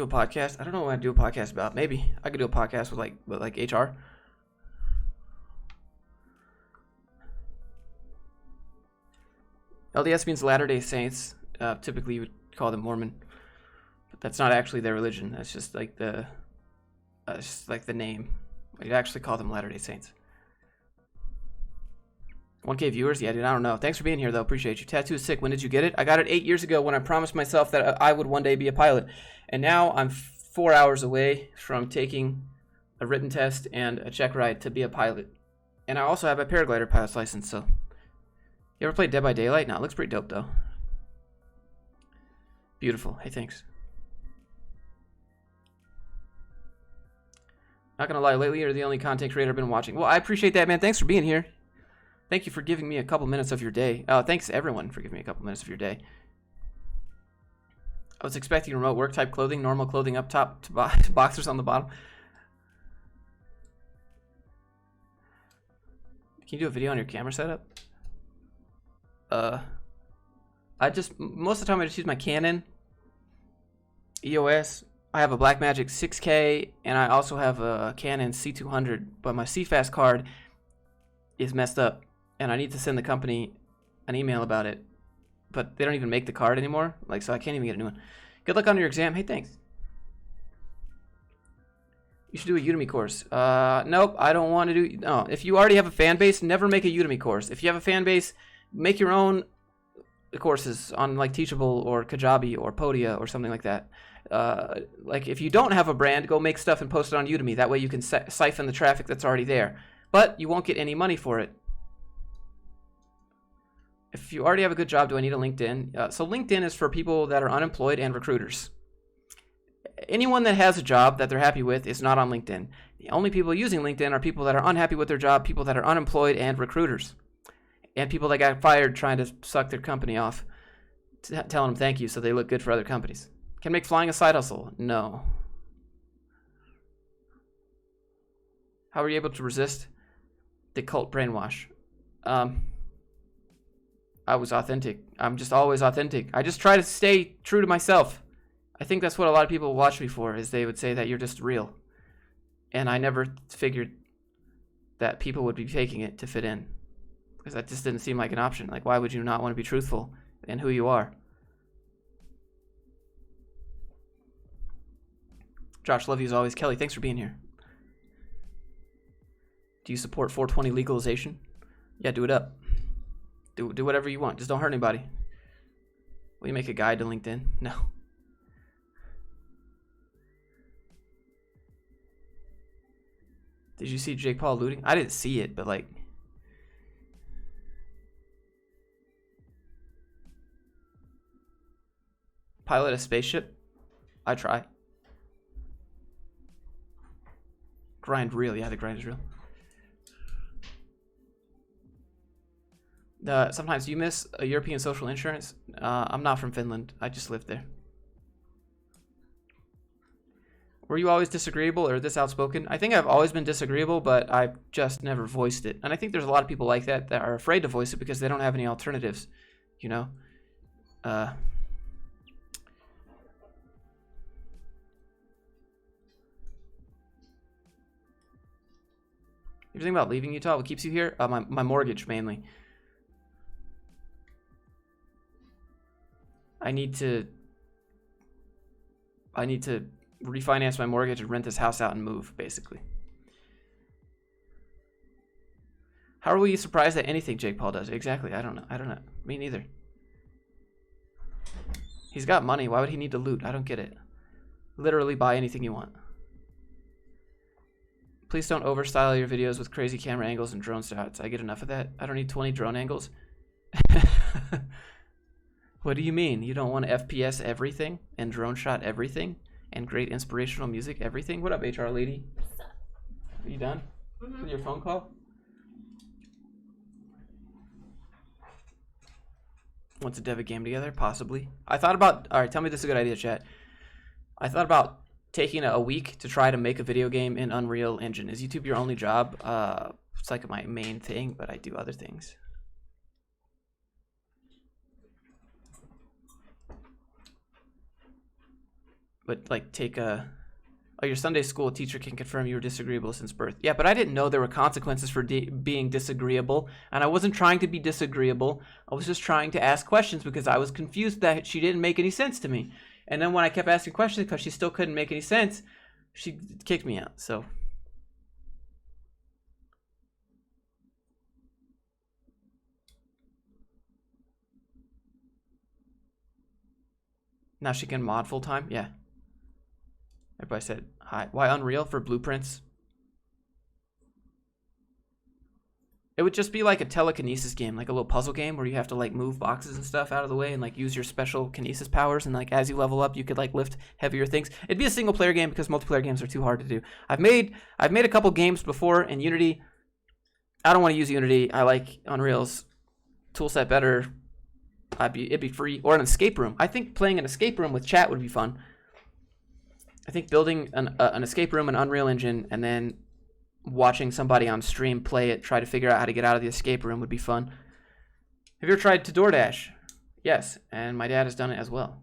Do a podcast? I don't know what I'd do a podcast about. Maybe I could do a podcast with like HR. LDS means Latter-day Saints. Typically, you would call them Mormon, but that's not actually their religion. That's just like the name. You'd actually call them Latter-day Saints. 1K viewers? Yeah, dude, I don't know. Thanks for being here, though. Appreciate you. Tattoo is sick. When did you get it? I got it 8 years ago when I promised myself that I would one day be a pilot. And now I'm 4 hours away from taking a written test and a check ride to be a pilot. And I also have a paraglider pilot's license, so. You ever played Dead by Daylight? No, it looks pretty dope, though. Beautiful. Hey, thanks. Not gonna lie, lately you're the only content creator I've been watching. Well, I appreciate that, man. Thanks for being here. Thank you for giving me a couple minutes of your day. Thanks everyone for giving me a couple minutes of your day. I was expecting remote work type clothing, normal clothing up top, to boxers on the bottom. Can you do a video on your camera setup? Most of the time I just use my Canon EOS. I have a Blackmagic 6K, and I also have a Canon C200, but my CFast card is messed up, and I need to send the company an email about it, but they don't even make the card anymore, so I can't even get a new one. Good luck on your exam. Hey, thanks. You should do a Udemy course. Nope, I don't want to do. No, if you already have a fan base, never make a Udemy course. If you have a fan base, make your own courses on like Teachable or Kajabi or Podia or something like that. If you don't have a brand, go make stuff and post it on Udemy. That way you can siphon the traffic that's already there. But you won't get any money for it. If you already have a good job, do I need a LinkedIn? So LinkedIn is for people that are unemployed and recruiters. Anyone that has a job that they're happy with is not on LinkedIn. The only people using LinkedIn are people that are unhappy with their job, people that are unemployed and recruiters. And people that got fired trying to suck their company off, telling them thank you so they look good for other companies. Can make flying a side hustle? No. How were you able to resist the cult brainwash? I was authentic. I'm just always authentic. I just try to stay true to myself. I think that's what a lot of people watch me for, is they would say that you're just real. And I never figured that people would be faking it to fit in. Because that just didn't seem like an option. Like, why would you not want to be truthful in who you are? Josh, love you as always. Kelly, thanks for being here. Do you support 420 legalization? Yeah, do it up. Do whatever you want. Just don't hurt anybody. Will you make a guide to LinkedIn? No. Did you see Jake Paul looting? I didn't see it, but like... Pilot a spaceship? I try. Grind real. Yeah, the grind is real. Sometimes you miss a European social insurance. I'm not from Finland. I just lived there. Were you always disagreeable or this outspoken? I think I've always been disagreeable, but I've just never voiced it. And I think there's a lot of people like that are afraid to voice it because they don't have any alternatives, you know? You're thinking about leaving Utah? What keeps you here? My mortgage, mainly. I need to refinance my mortgage and rent this house out and move, basically. How are we surprised at anything Jake Paul does? Exactly. I don't know. Me neither. He's got money. Why would he need to loot? I don't get it. Literally buy anything you want. Please don't overstyle your videos with crazy camera angles and drone shots. I get enough of that. I don't need 20 drone angles. What do you mean? You don't want to FPS everything and drone shot everything and great inspirational music everything? What up, HR lady? What's up? Are you done with your phone call? Want to dev a game together? Possibly. I thought about... Alright, tell me this is a good idea, chat. I thought about taking a week to try to make a video game in Unreal Engine. Is YouTube your only job? It's like my main thing, but I do other things. but like take a. Oh, your Sunday school teacher can confirm you were disagreeable since birth. Yeah, but I didn't know there were consequences for being disagreeable, and I wasn't trying to be disagreeable. I was just trying to ask questions because I was confused that she didn't make any sense to me. And then when I kept asking questions because she still couldn't make any sense, she kicked me out. So now she can mod full time. Yeah. Everybody said hi. Why Unreal for blueprints? It would just be like a telekinesis game, like a little puzzle game where you have to like move boxes and stuff out of the way and like use your special kinesis powers, and like as you level up you could like lift heavier things. It'd be a single player game because multiplayer games are too hard to do. I've made a couple games before in Unity. I don't want to use Unity. I like Unreal's toolset better. It'd be free. Or an escape room. I think playing an escape room with chat would be fun. I think building an escape room in Unreal Engine and then watching somebody on stream play it, try to figure out how to get out of the escape room would be fun. Have you ever tried to DoorDash? Yes, and my dad has done it as well.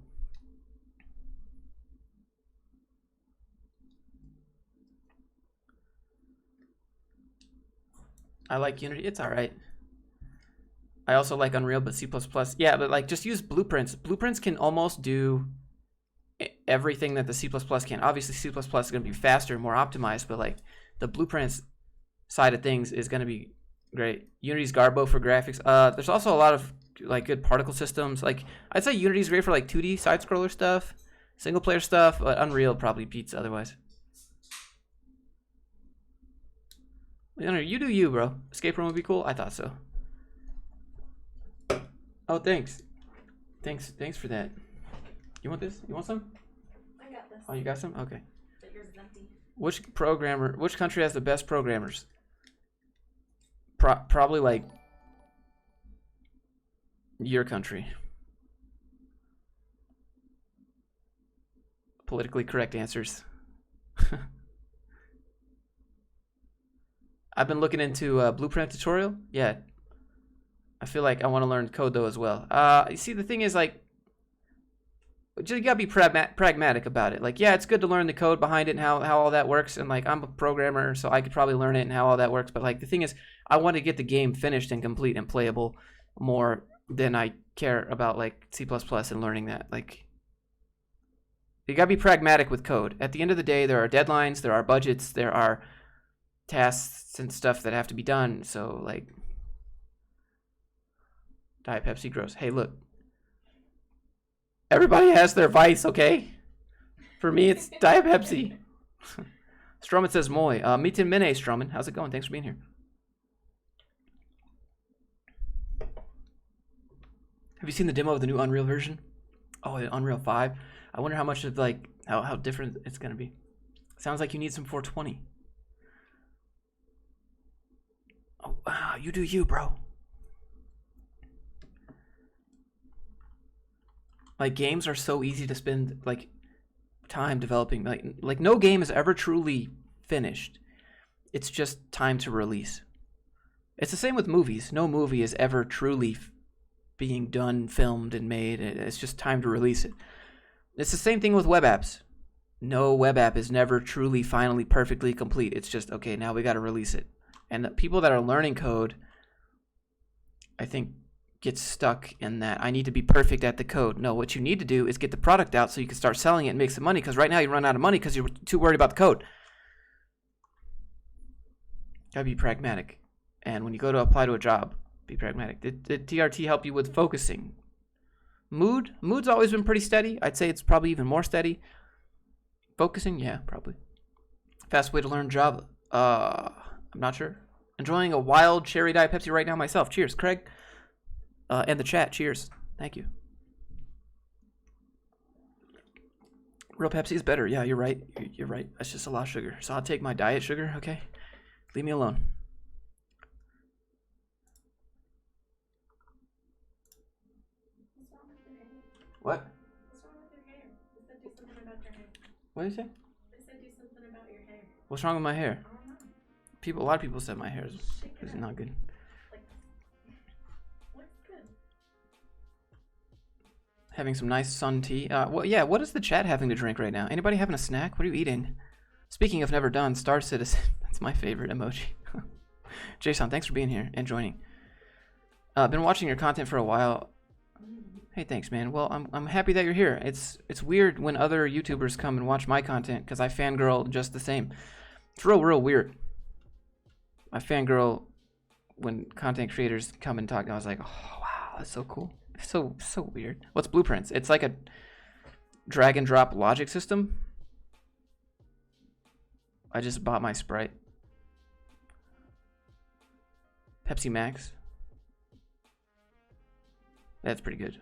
I like Unity. It's all right. I also like Unreal, but C++. Yeah, but like just use blueprints. Blueprints can almost do everything that the C++ can. Obviously, C++ is going to be faster, more optimized, but like the blueprints side of things is going to be great. Unity's Garbo for graphics. There's also a lot of like good particle systems. Like I'd say Unity's great for like 2D side scroller stuff, single player stuff, but Unreal probably beats otherwise. You do you, bro. Escape room would be cool. I thought so. Oh, thanks. Thanks for that. You want this? You want some? I got this. Oh, you got some? Okay. But yours is empty. Which country has the best programmers? Probably like your country. Politically correct answers. I've been looking into blueprint tutorial. Yeah. I feel like I want to learn code though as well. You see, the thing is like, you gotta be pragmatic about it. Like, yeah, it's good to learn the code behind it and how all that works. And like, I'm a programmer, so I could probably learn it and how all that works. But like, the thing is, I want to get the game finished and complete and playable more than I care about like C++ and learning that. Like, you gotta be pragmatic with code. At the end of the day, there are deadlines, there are budgets, there are tasks and stuff that have to be done. So like, Diet Pepsi gross. Hey, look. Everybody has their vice, okay? For me, it's Diet Pepsi. Stroman says Moy. Meetin Mine, Stroman. How's it going? Thanks for being here. Have you seen the demo of the new Unreal version? Oh, the Unreal 5. I wonder how much of like how different it's gonna be. Sounds like you need some 420. Oh, wow, you do you, bro. Like, games are so easy to spend like time developing. Like no game is ever truly finished. It's just time to release. It's the same with movies. No movie is ever truly being done, filmed, and made. It's just time to release it. It's the same thing with web apps. No web app is never truly, finally, perfectly complete. It's just, okay, now we got to release it. And the people that are learning code, I think, get stuck in that I need to be perfect at the code. No, what you need to do is get the product out so you can start selling it and make some money, because right now you run out of money because you're too worried about the code. Gotta be pragmatic. And when you go to apply to a job, be pragmatic. Did TRT help you with focusing? Mood's always been pretty steady. I'd say it's probably even more steady. Focusing, yeah, probably. Fast way to learn Java. I'm not sure. Enjoying a wild cherry Diet Pepsi right now myself. Cheers, Craig. And the chat, cheers. Thank you. Real Pepsi is better. Yeah, you're right. You're right. That's just a lot of sugar. So I'll take my diet sugar, okay? Leave me alone. What? What's wrong with your hair? They said do something about your hair. What did you say? They said do something about your hair. What's wrong with my hair? I don't know. A lot of people said my hair is not good. Like, what's good? Having some nice sun tea. Well, yeah, what is the chat having to drink right now? Anybody having a snack? What are you eating? Speaking of never done, Star Citizen. That's my favorite emoji. Jason, thanks for being here and joining. Been watching your content for a while. Hey, thanks, man. Well, I'm happy that you're here. It's weird when other YouTubers come and watch my content because I fangirl just the same. It's real weird. I fangirl when content creators come and talk, and I was like, oh wow, that's so cool. So weird. What's Blueprints? It's like a drag and drop logic system. I just bought my Sprite. Pepsi Max. That's pretty good.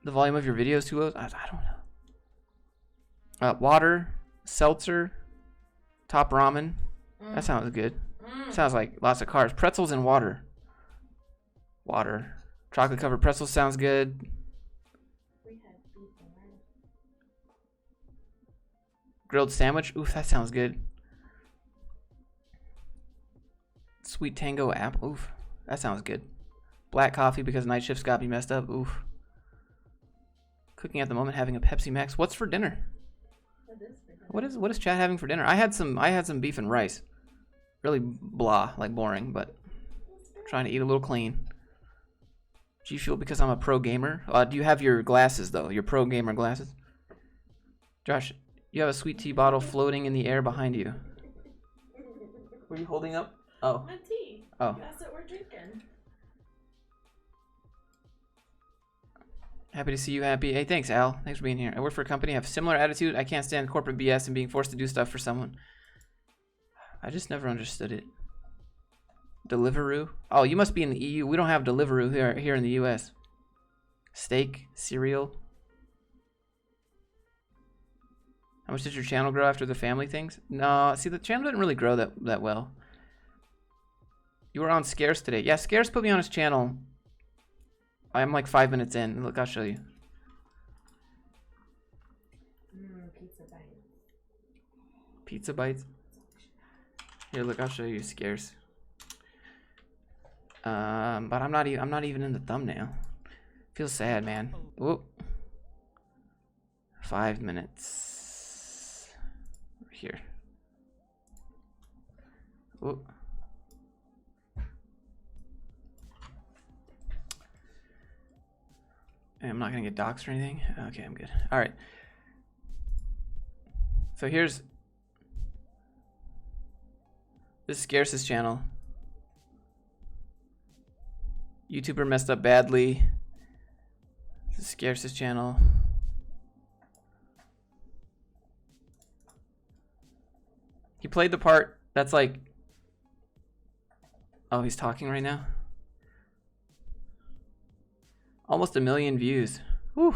The volume of your videos too low? I don't know. Water, seltzer, top ramen. That sounds good. Sounds like lots of carbs. Pretzels and water. Water. Chocolate covered pretzels sounds good. Grilled sandwich. Oof, that sounds good. Sweet Tango app. Oof, that sounds good. Black coffee because night shifts got me messed up. Oof. Cooking at the moment, having a Pepsi Max. What's for dinner? What is chat having for dinner? I had some beef and rice. Really blah, like boring, but trying to eat a little clean. G Fuel because I'm a pro gamer. Do you have your glasses though? Your pro gamer glasses? Josh, you have a sweet tea bottle floating in the air behind you. What are you holding up? Oh. My tea. Oh. That's what we're drinking. Happy to see you happy. Hey, thanks, Al. Thanks for being here. I work for a company. I have a similar attitude. I can't stand corporate BS and being forced to do stuff for someone. I just never understood it. Deliveroo? Oh, you must be in the EU. We don't have Deliveroo here in the US. Steak? Cereal? How much did your channel grow after the family things? No, see, the channel didn't really grow that well. You were on Scarce today. Yeah, Scarce put me on his channel. I'm like 5 minutes in. Look, I'll show you. Pizza bites. Pizza bites? Here, look, I'll show you Scarce. But I'm not even in the thumbnail. Feels sad, man. Whoop. 5 minutes. Here. Whoop. I'm not gonna get doxxed or anything. Okay, I'm good. All right. So here's this is Scarce's channel. YouTuber messed up badly. This is Scarce's channel. He played the part that's like, oh, he's talking right now. Almost 1 million views. Whew.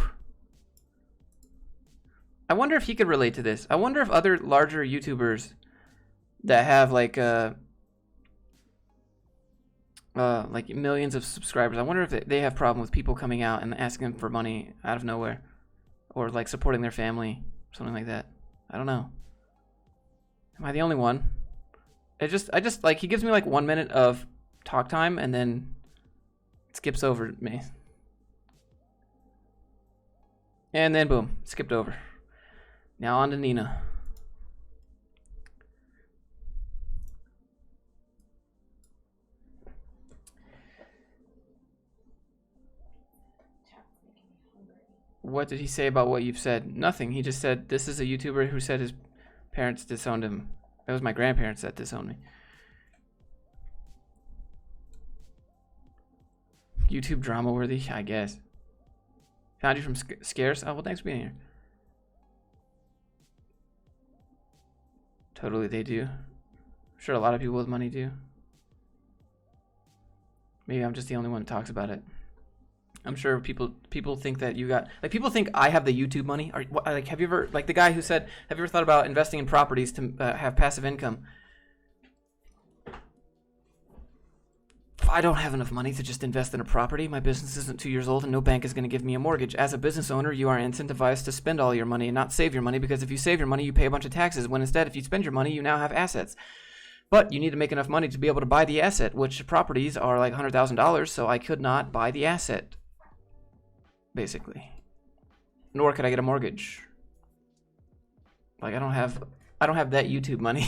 I wonder if he could relate to this. I wonder if other larger YouTubers that have like millions of subscribers, I wonder if they have problem with people coming out and asking them for money out of nowhere, or like supporting their family, something like that. I don't know. Am I the only one? I just like, he gives me like 1 minute of talk time and then skips over me. And then boom, skipped over. Now on to Nina. What did he say about what you've said? Nothing. He just said this is a YouTuber who said his parents disowned him. It was my grandparents that disowned me. YouTube drama worthy, I guess. Found you from Scarce. Oh, well, thanks for being here. Totally, they do. I'm sure a lot of people with money do. Maybe I'm just the only one who talks about it. I'm sure people think that you got, like, people think I have the YouTube money. Or like, have you ever, like the guy who said, have you ever thought about investing in properties to have passive income? I don't have enough money to just invest in a property. My business isn't 2 years old and no bank is going to give me a mortgage. As a business owner, you are incentivized to spend all your money and not save your money, because if you save your money, you pay a bunch of taxes, when instead, if you spend your money, you now have assets. But you need to make enough money to be able to buy the asset, which properties are like $100,000, so I could not buy the asset, basically. Nor could I get a mortgage. Like I don't have that YouTube money.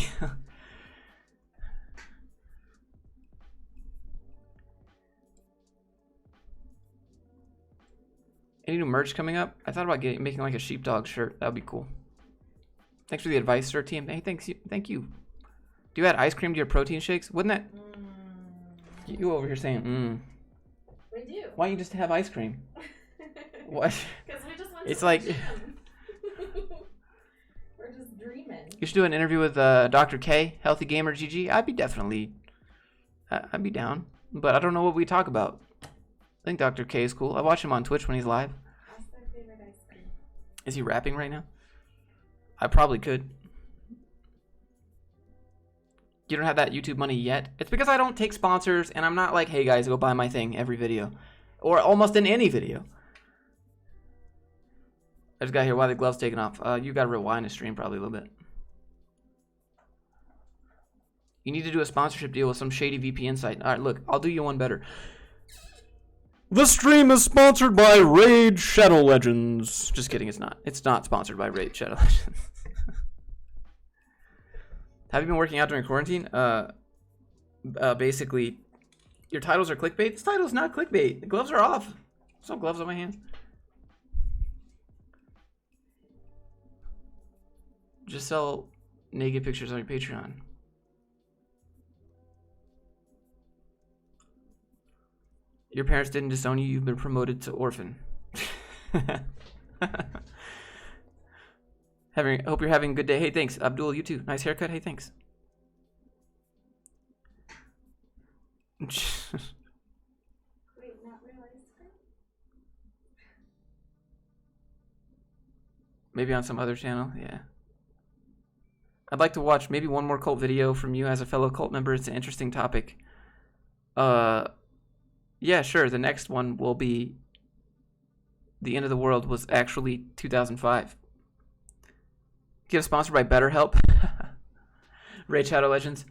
Any new merch coming up? I thought about making like a sheepdog shirt. That would be cool. Thanks for the advice, sir, team. Hey, thank you. Do you add ice cream to your protein shakes? Wouldn't that? You over here saying, We do. Why don't you just have ice cream? What? Because we just went It's to like the gym. We're just dreaming. you should do an interview with Dr. K, Healthy Gamer GG. I'd be down, but I don't know what we talk about. I think Dr. K is cool. I watch him on Twitch when he's live. What's their favorite ice cream? Is he rapping right now? I probably could. You don't have that YouTube money yet? It's because I don't take sponsors, and I'm not like, hey guys, go buy my thing every video. Or almost in any video. I just got here. Why the gloves taken off? You got to rewind the stream probably a little bit. You need to do a sponsorship deal with some shady VPN site. All right, look, I'll do you one better. The stream is sponsored by Raid Shadow Legends. Just kidding, it's not. It's not sponsored by Raid Shadow Legends. Have you been working out during quarantine? Basically, your titles are clickbait. This title's not clickbait. The gloves are off. There's no gloves on my hands. Just sell naked pictures on your Patreon. Your parents didn't disown you. You've been promoted to orphan. Hope you're having a good day. Hey, thanks. Abdul, you too. Nice haircut. Hey, thanks. Wait, not real ice cream? Maybe on some other channel. Yeah. I'd like to watch maybe one more cult video from you as a fellow cult member. It's an interesting topic. Yeah, sure. The next one will be the end of the world was actually 2005. Get sponsored by BetterHelp. Raid Shadow Legends.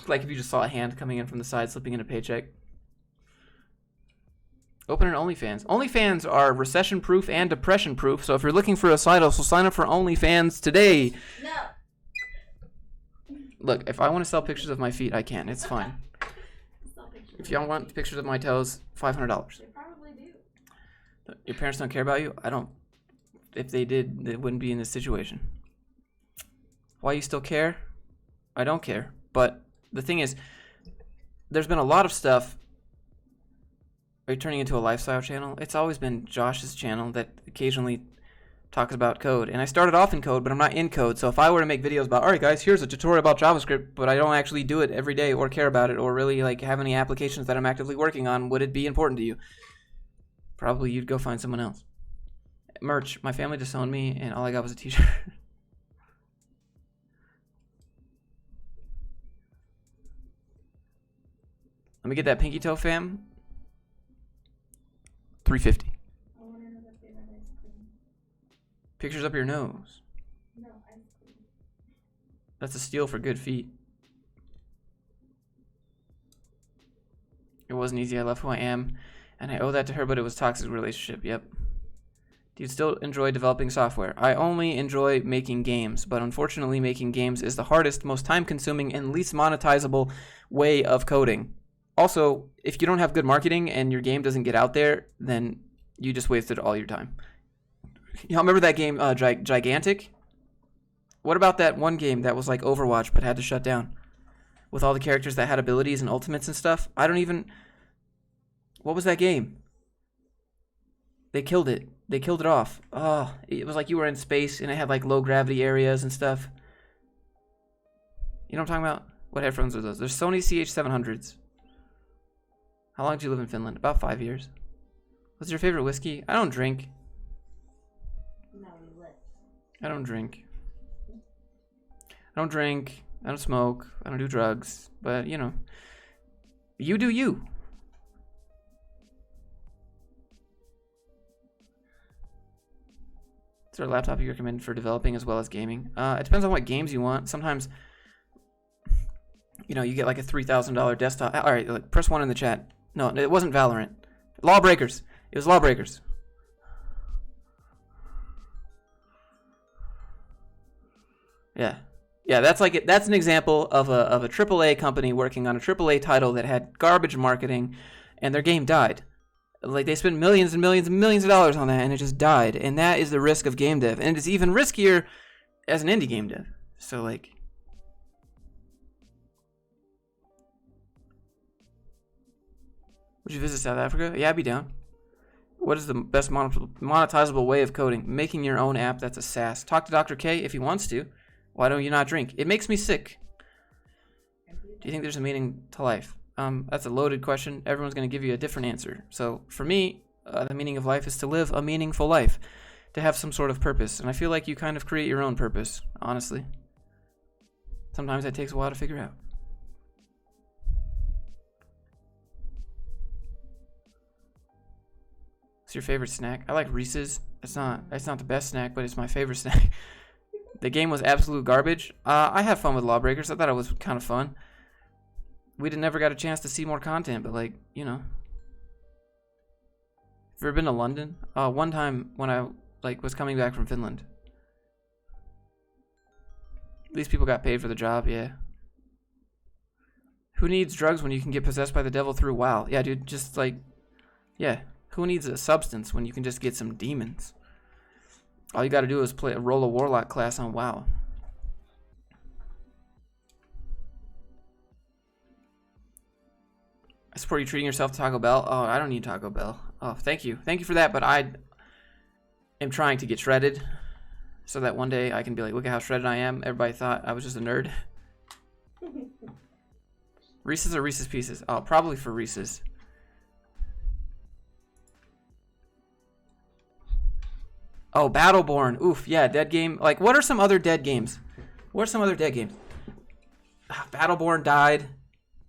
Like if you just saw a hand coming in from the side, slipping in a paycheck. Open an OnlyFans. OnlyFans are recession-proof and depression-proof, so if you're looking for a side hustle, sign up for OnlyFans today. No. Look, if I want to sell pictures of my feet, I can. It's fine. If y'all want pictures of my toes, $500. They probably do. Your parents don't care about you? I don't. If they did, they wouldn't be in this situation. Why you still care? I don't care. But the thing is, there's been a lot of stuff. Are you turning into a lifestyle channel? It's always been Josh's channel that occasionally talks about code. And I started off in code, but I'm not in code. So if I were to make videos about, all right, guys, here's a tutorial about JavaScript, but I don't actually do it every day or care about it or really like have any applications that I'm actively working on, would it be important to you? Probably you'd go find someone else. Merch. My family disowned me, and all I got was a t-shirt. Let me get that pinky toe, fam. $3.50. I want to know the favorite ice cream. Pictures up your nose. No, ice cream. That's a steal for good feet. It wasn't easy. I love who I am, and I owe that to her, but it was a toxic relationship. Yep. Do you still enjoy developing software? I only enjoy making games, but unfortunately making games is the hardest, most time-consuming, and least monetizable way of coding. Also, if you don't have good marketing and your game doesn't get out there, then you just wasted all your time. Y'all remember that game, Gigantic? What about that one game that was like Overwatch but had to shut down? With all the characters that had abilities and ultimates and stuff? I don't even... What was that game? They killed it. They killed it off. Oh, it was like you were in space and it had like low gravity areas and stuff. You know what I'm talking about? What headphones are those? There's Sony CH700s. How long did you live in Finland? About 5 years. What's your favorite whiskey? I don't drink. No, you lit. I don't drink. I don't drink. I don't smoke. I don't do drugs. But, you know. You do you. Is there a laptop you recommend for developing as well as gaming? It depends on what games you want. Sometimes You know, you get like a $3,000 desktop. All right, like, press 1 in the chat. No, it wasn't Valorant. Lawbreakers. It was Lawbreakers. Yeah. Yeah, that's like it. That's an example of a AAA company working on a AAA title that had garbage marketing, and their game died. Like, they spent millions and millions and millions of dollars on that, and it just died. And that is the risk of game dev, and it's even riskier as an indie game dev. So like, would you visit South Africa? Yeah, I'd be down. What is the best monetizable way of coding? Making your own app that's a SaaS. Talk to Dr. K if he wants to. Why don't you not drink? It makes me sick. Do you think there's a meaning to life? That's a loaded question. Everyone's going to give you a different answer. So for me, the meaning of life is to live a meaningful life, to have some sort of purpose. And I feel like you kind of create your own purpose, honestly. Sometimes that takes a while to figure out. What's your favorite snack? I like Reese's. It's not the best snack, but it's my favorite snack. The game was absolute garbage. I have fun with Lawbreakers. I thought it was kind of fun. We never got a chance to see more content, but like, you know. Have you ever been to London? One time when I was coming back from Finland. These people got paid for the job, yeah. Who needs drugs when you can get possessed by the devil through WoW? Yeah, dude, just like, yeah. Who needs a substance when you can just get some demons? All you gotta do is roll a warlock class on WoW. I support you treating yourself to Taco Bell. Oh, I don't need Taco Bell. Oh, thank you. Thank you for that, but I am trying to get shredded so that one day I can be like, look at how shredded I am. Everybody thought I was just a nerd. Reese's or Reese's Pieces? Oh, probably for Reese's. Oh, Battleborn. Oof, yeah, dead game. Like, what are some other dead games? What are some other dead games? Battleborn died.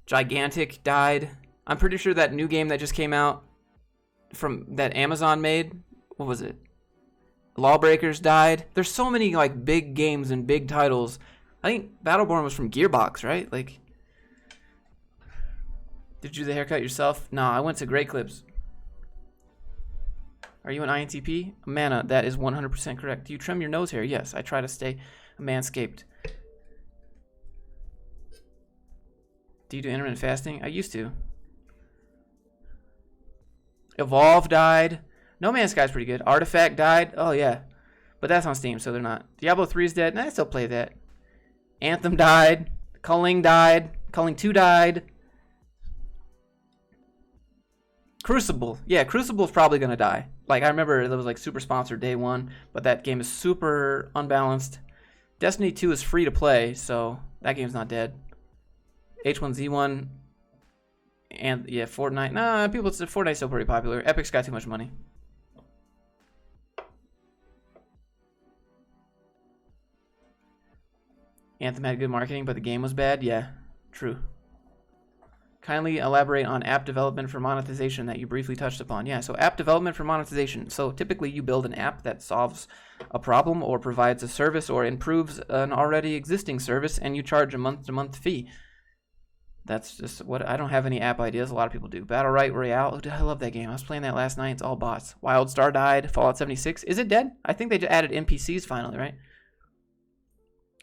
Gigantic died. I'm pretty sure that new game that just came out from that Amazon made, what was it? Lawbreakers died. There's so many like big games and big titles. I think Battleborn was from Gearbox, right? Like, did you do the haircut yourself? No, I went to Great Clips. Are you an INTP? Mana, that is 100% correct. Do you trim your nose hair? Yes, I try to stay manscaped. Do you do intermittent fasting? I used to. Evolve died. No Man's Sky's pretty good. Artifact died. Oh, yeah. But that's on Steam, so they're not. Diablo 3 is dead. Nah, I still play that. Anthem died. Culling died. Culling 2 died. Crucible. Yeah, Crucible's probably going to die. Like, I remember it was like super sponsored day one, but that game is super unbalanced. Destiny 2 is free to play, so that game's not dead. H1Z1 and yeah, Fortnite. Nah, Fortnite's still pretty popular. Epic's got too much money. Anthem had good marketing, but the game was bad. Yeah, true. Kindly elaborate on app development for monetization that you briefly touched upon. Yeah, so app development for monetization. So typically you build an app that solves a problem or provides a service or improves an already existing service, and you charge a month-to-month fee. That's just what I don't have any app ideas. A lot of people do. Battle Royale. Oh, I love that game. I was playing that last night. It's all bots. WildStar died. Fallout 76. Is it dead? I think they just added NPCs finally, right?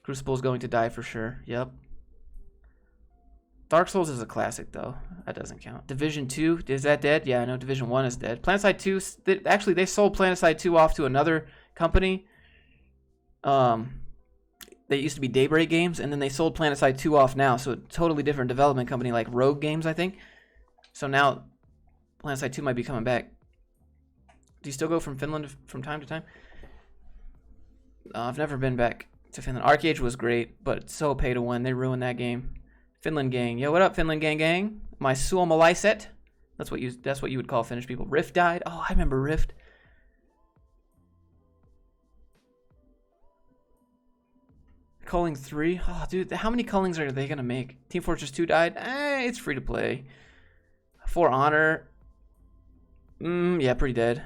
Crucible's going to die for sure. Yep. Dark Souls is a classic, though. That doesn't count. Division 2, is that dead? Yeah, I know Division 1 is dead. PlanetSide 2, actually, they sold PlanetSide 2 off to another company. They used to be Daybreak Games, and then they sold PlanetSide 2 off now, so a totally different development company like Rogue Games, I think. So now PlanetSide 2 might be coming back. Do you still go from Finland from time to time? I've never been back to Finland. Arcade was great, but so pay to win. They ruined that game. Finland gang. Yo, what up, Finland gang gang? My suomalaiset. That's what you would call Finnish people. Rift died. Oh, I remember Rift. Culling 3. Oh, dude, how many Cullings are they gonna make? Team Fortress 2 died. It's free to play. For Honor. Yeah, pretty dead.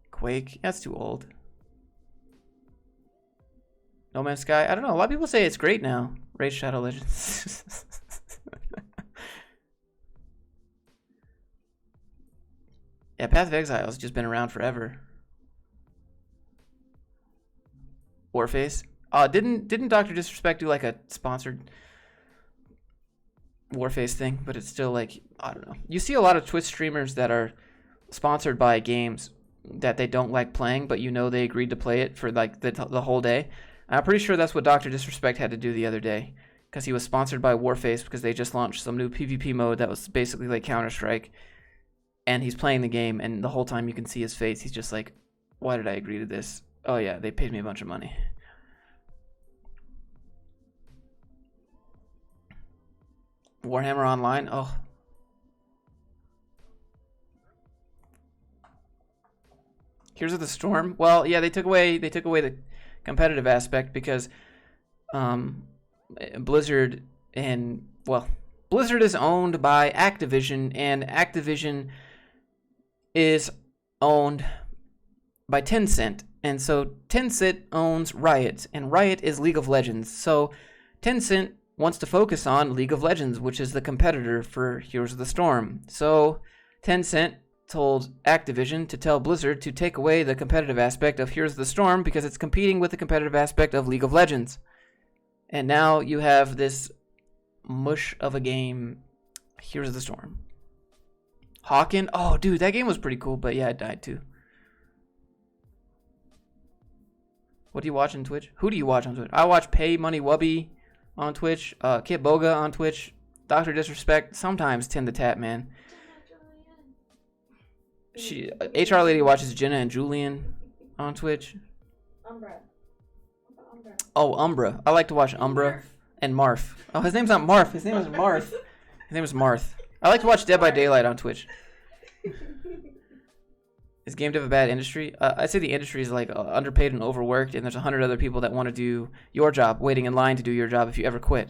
Quake. That's too old. No Man's Sky. I don't know. A lot of people say it's great now. Raid Shadow Legends. Yeah, Path of Exile has just been around forever. Warface. Didn't Dr. Disrespect do like a sponsored Warface thing? But it's still like, I don't know. You see a lot of Twitch streamers that are sponsored by games that they don't like playing, but you know they agreed to play it for like the whole day. I'm pretty sure that's what Dr. Disrespect had to do the other day, because he was sponsored by Warface because they just launched some new PvP mode that was basically like Counter-Strike, and he's playing the game, and the whole time you can see his face. He's just like, why did I agree to this? Oh yeah, they paid me a bunch of money. Warhammer Online? Oh. Here's of the Storm. Well, yeah, they took away the competitive aspect because Blizzard is owned by Activision, and Activision is owned by Tencent, and so Tencent owns Riot, and Riot is League of Legends. So Tencent wants to focus on League of Legends, which is the competitor for Heroes of the Storm. So Tencent told Activision to tell Blizzard to take away the competitive aspect of Heroes of the Storm because it's competing with the competitive aspect of League of Legends. And now you have this mush of a game, Heroes of the Storm. Hawken? Oh, dude, that game was pretty cool, but yeah, it died too. What do you watch on Twitch? Who do you watch on Twitch? I watch Pay Money Wubby on Twitch, Kit Boga on Twitch, Dr. Disrespect, sometimes Tim the Tap Man. She HR Lady watches Jenna and Julian on Twitch. Umbra. Oh, Umbra. I like to watch Umbra and Marth. Oh, his name's not Marth. His name is Marth. His name is Marth. I like to watch Dead by Daylight on Twitch. Is game dev a bad industry? I'd say the industry is like underpaid and overworked, and there's 100 other people that want to do your job, waiting in line to do your job if you ever quit.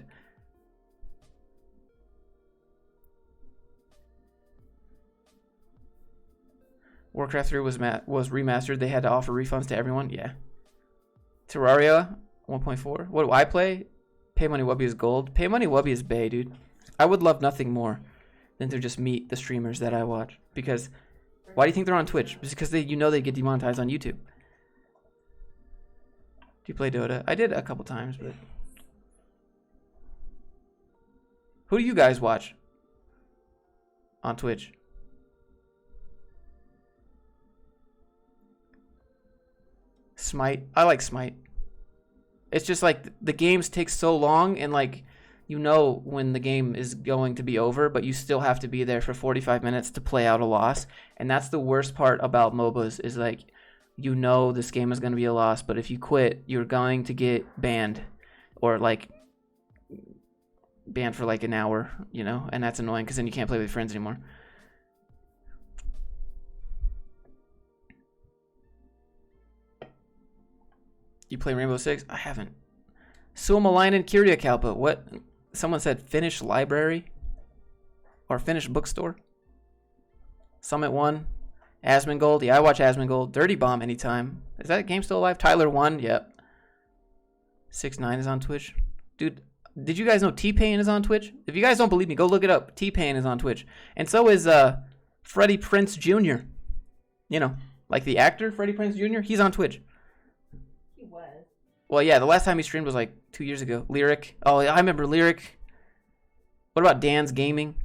Warcraft 3 was remastered. They had to offer refunds to everyone. Yeah. Terraria 1.4. What do I play? Pay Money Wubby is gold. Pay Money Wubby is bae, dude. I would love nothing more than to just meet the streamers that I watch. Because why do you think they're on Twitch? Just because they get demonetized on YouTube. Do you play Dota? I did a couple times, but who do you guys watch on Twitch? Smite. I like Smite. It's just like the games take so long, and like you know when the game is going to be over, but you still have to be there for 45 minutes to play out a loss. And that's the worst part about MOBAs, is like you know this game is going to be a loss, but if you quit, you're going to get banned, or like banned for like an hour, you know, and that's annoying because then you can't play with friends anymore. You play Rainbow Six? I haven't. Suomalainen Kirjakalpa. What? Someone said Finnish library? Or Finnish bookstore? Summit 1. Asmongold. Yeah, I watch Asmongold. Dirty Bomb anytime. Is that game still alive? Tyler 1. Yep. 6ix9ine is on Twitch. Dude, did you guys know T-Pain is on Twitch? If you guys don't believe me, go look it up. T-Pain is on Twitch. And so is Freddie Prinze Jr. You know, like the actor Freddie Prinze Jr. He's on Twitch. Well, yeah, the last time he streamed was like 2 years ago. Lyric. Oh, yeah, I remember Lyric. What about Dan's Gaming?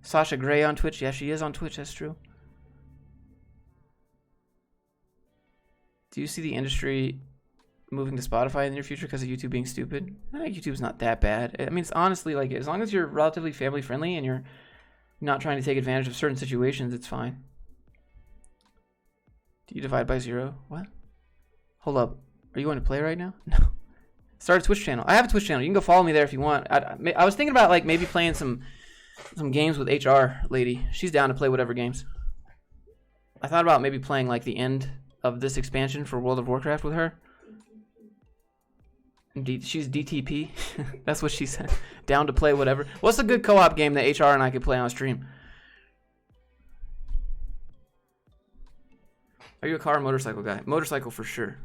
Sasha Grey on Twitch. Yeah, she is on Twitch. That's true. Do you see the industry moving to Spotify in the near future because of YouTube being stupid? I think YouTube's not that bad. I mean, it's honestly like, as long as you're relatively family friendly and you're not trying to take advantage of certain situations, it's fine. Do you divide by 0? What? Hold up. Are you going to play right now? No. Start a Twitch channel. I have a Twitch channel. You can go follow me there if you want. I was thinking about like maybe playing some games with HR Lady. She's down to play whatever games. I thought about maybe playing like the end of this expansion for World of Warcraft with her. She's DTP. That's what she said. Down to play whatever. What's a good co-op game that HR and I could play on stream? Are you a car or motorcycle guy? Motorcycle for sure.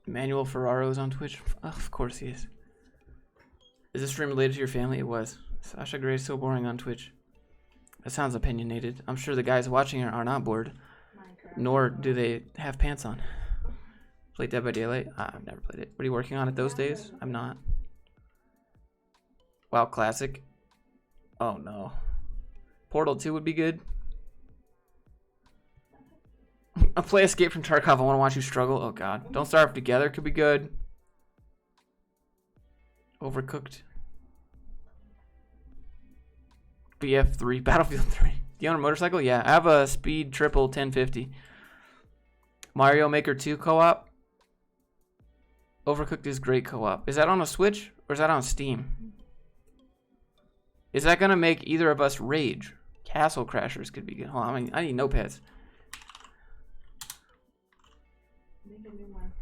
Emmanuel Ferraro's on Twitch. Oh, of course he is. Is this stream related to your family? It was. Sasha Grey is so boring on Twitch. That sounds opinionated. I'm sure the guys watching are not bored. Minecraft. Nor do they have pants on. Played Dead by Daylight? I've never played it. What are you working on at those days? I'm not. WoW Classic? Oh no. Portal 2 would be good. I'll play Escape from Tarkov. I want to watch you struggle. Oh god. Don't Starve Together could be good. Overcooked. BF3. Battlefield 3. Do you own a motorcycle? Yeah. I have a Speed Triple 1050. Mario Maker 2 co-op. Overcooked is great co-op. Is that on a Switch or is that on Steam? Is that gonna make either of us rage? Castle Crashers could be good. Hold on, I need notepads. Make a new one.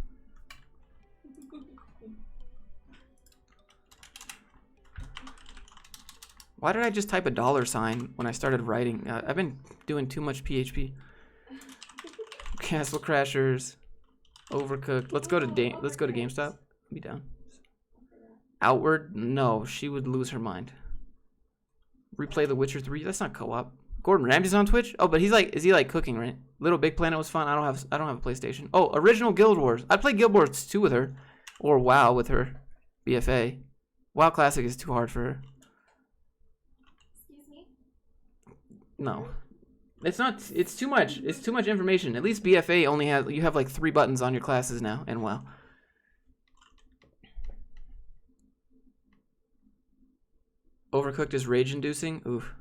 Why did I just type a $sign when I started writing? I've been doing too much PHP. Castle Crashers, Overcooked. Let's go to GameStop. Be down. Outward? No, she would lose her mind. Replay The Witcher 3. That's not co-op. Gordon Ramsay's on Twitch. Oh, but is he like cooking, right? Little Big Planet was fun. I don't have a PlayStation. Oh, original Guild Wars. I'd play Guild Wars 2 with her, or WoW with her. BFA. WoW Classic is too hard for her. Excuse me? No. It's not. It's too much. It's too much information. At least BFA only has. You have like 3 buttons on your classes now, and WoW. Overcooked is rage-inducing. Oof.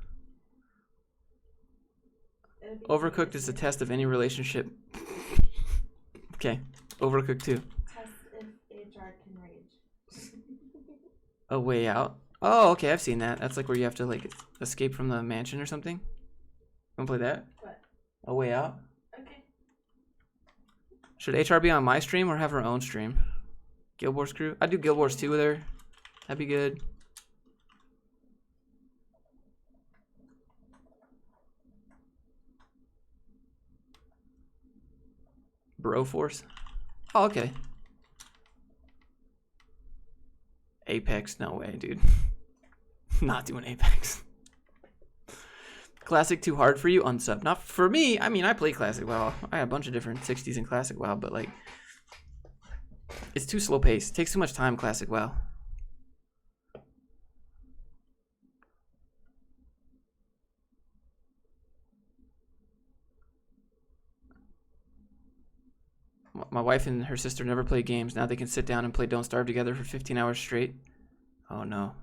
Overcooked is the test of any relationship. Okay. Overcooked 2. Test if HR can rage. A Way Out. Oh, okay. I've seen that. That's like where you have to like escape from the mansion or something. Wanna play that? What? A Way Out. Okay. Should HR be on my stream or have her own stream? Guild Wars crew. I'd do Guild Wars 2 with her. That'd be good. Broforce. Oh, okay. Apex. No way, dude. Not doing Apex. Classic too hard for you? Unsub. Not for me. I mean, I play Classic WoW. I have a bunch of different 60s in Classic WoW, but like, it's too slow paced. It takes too much time, Classic WoW. My wife and her sister never play games. Now they can sit down and play Don't Starve together for 15 hours straight. Oh no.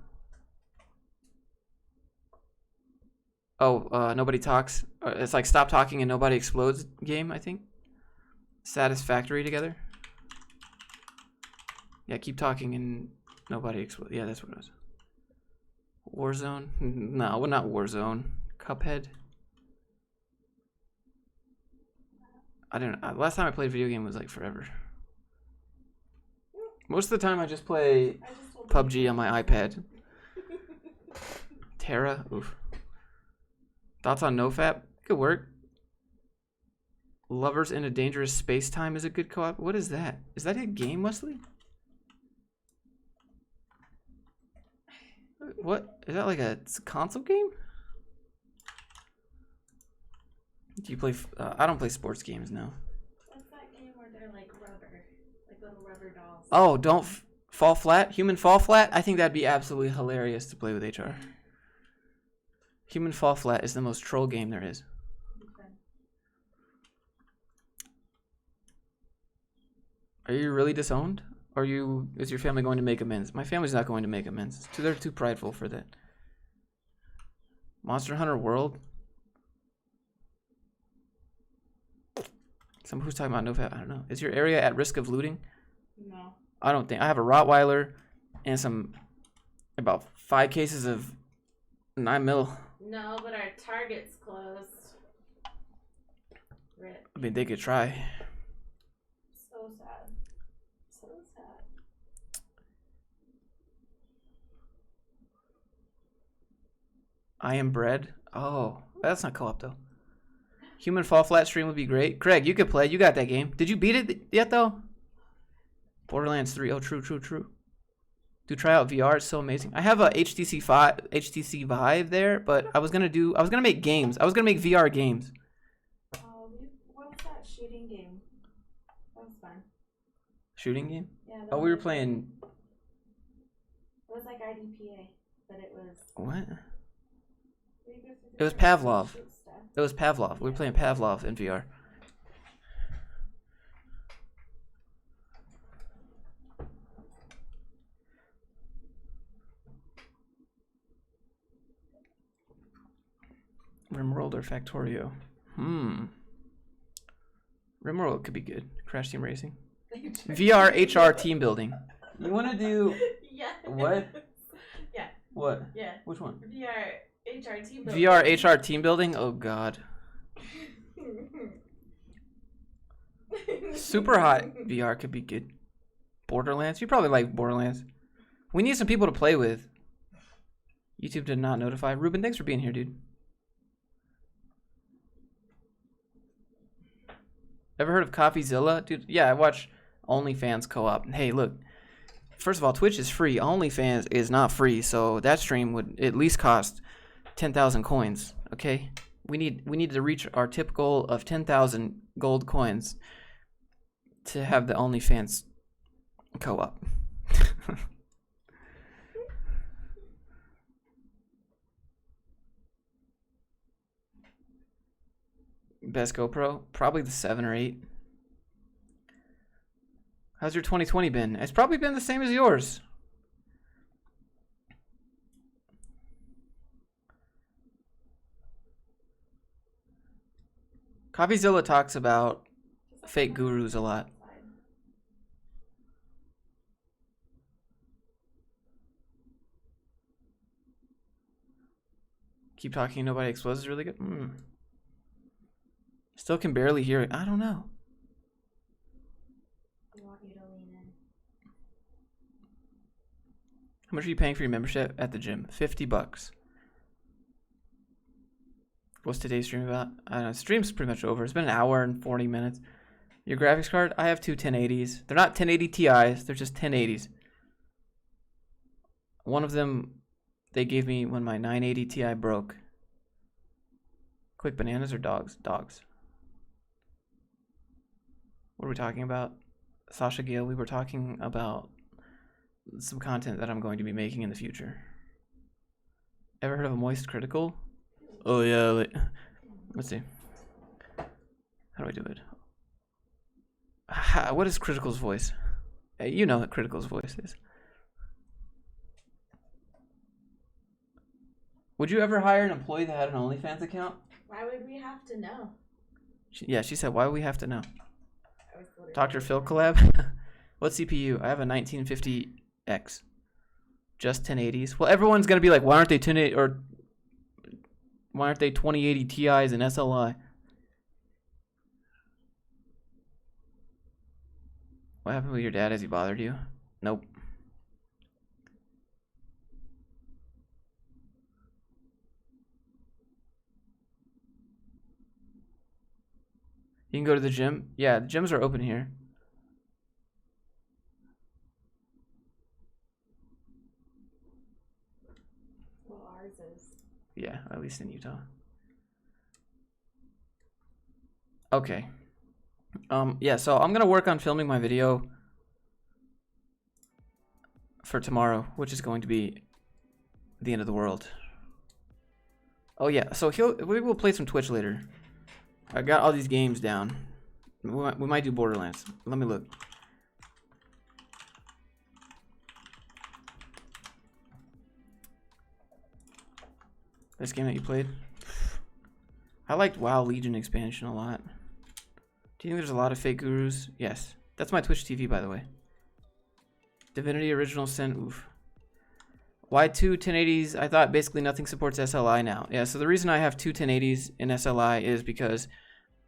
Oh, nobody talks. It's like Stop Talking and Nobody Explodes game, I think. Satisfactory together. Yeah, keep talking and nobody explodes. Yeah, that's what it was. Warzone? No, well, not Warzone. Cuphead. I don't know. Last time I played a video game was like forever. Most of the time I just play PUBG on my iPad. Terra? Oof. Thoughts on NoFap? Good work. Lovers in a Dangerous Space Time is a good co-op. What is that? Is that a game, Wesley? What? Is that like a console game? Do you play? I don't play sports games now. What's that game where they're like rubber, like little rubber dolls? Oh, don't fall flat. Human Fall Flat. I think that'd be absolutely hilarious to play with HR. Human Fall Flat is the most troll game there is. Okay. Are you really disowned? Are you? Is your family going to make amends? My family's not going to make amends. They're too prideful for that. Monster Hunter World. Someone who's talking about NoFap, I don't know. Is your area at risk of looting? No. I don't think. I have a Rottweiler and about 5 cases of 9mm. No, but our Target's closed. Rip. I mean, they could try. So sad. So sad. I am bread. Oh, that's not co-op though. Human Fall Flat stream would be great. Craig, you could play. You got that game. Did you beat it yet though? Borderlands 3. Oh, true. Do try out VR. It's so amazing. I have a HTC Vive there, but I was gonna make games. I was gonna make VR games. What was that shooting game? That was fun. Shooting game? Yeah. Oh, we were playing. It was like IDPA, but it was. What? It was Pavlov. It was Pavlov. We were playing Pavlov in VR. Rimworld or Factorio? Rimworld could be good. Crash Team Racing. VR HR team building. You want to do... Yeah. What? Yeah. What? Yeah. Which one? VR HR team building. VR HR team building? Oh, God. Super hot VR could be good. Borderlands? You probably like Borderlands. We need some people to play with. YouTube did not notify. Ruben, thanks for being here, dude. Ever heard of CoffeeZilla? Dude, yeah, I watch OnlyFans co-op. Hey, look. First of all, Twitch is free. OnlyFans is not free, so that stream would at least cost 10,000 coins, okay? We need to reach our tip goal of 10,000 gold coins to have the OnlyFans co-op. Best GoPro? Probably the 7 or 8. How's your 2020 been? It's probably been the same as yours. CoffeeZilla talks about fake gurus a lot. Keep talking, nobody explodes is really good. Still can barely hear it. I don't know. I want you to lean in. How much are you paying for your membership at the gym? $50. What's today's stream about? I don't know. Stream's pretty much over. It's been an hour and 40 minutes. Your graphics card? I have two 1080s. They're not 1080 Ti's. They're just 1080s. One of them they gave me when my 980 Ti broke. Quick bananas or dogs? Dogs. What are we talking about? Sasha Gale, we were talking about some content that I'm going to be making in the future. Ever heard of a moist critical? Oh yeah, let's see. How do I do it? What is Critical's voice? You know what Critical's voice is. Would you ever hire an employee that had an OnlyFans account? Why would we have to know? She said, why would we have to know? I Dr. Phil collab? What CPU? I have a 1950X. Just 1080s. Well, everyone's going to be like, why aren't they 1080 or why aren't they 2080 Ti's and SLI? What happened with your dad? Has he bothered you? Nope. You can go to the gym. Yeah, the gyms are open here. Well, ours is. Yeah, at least in Utah. Okay. Yeah, so I'm gonna work on filming my video for tomorrow, which is going to be the end of the world. Oh yeah, so we will play some Twitch later. I got all these games down. We might do Borderlands. Let me look. This game that you played? I liked WoW Legion expansion a lot. Do you think there's a lot of fake gurus? Yes. That's my Twitch TV, by the way. Divinity Original Sin, oof. Why two 1080s? I thought basically nothing supports SLI now. Yeah, so the reason I have two 1080s in SLI is because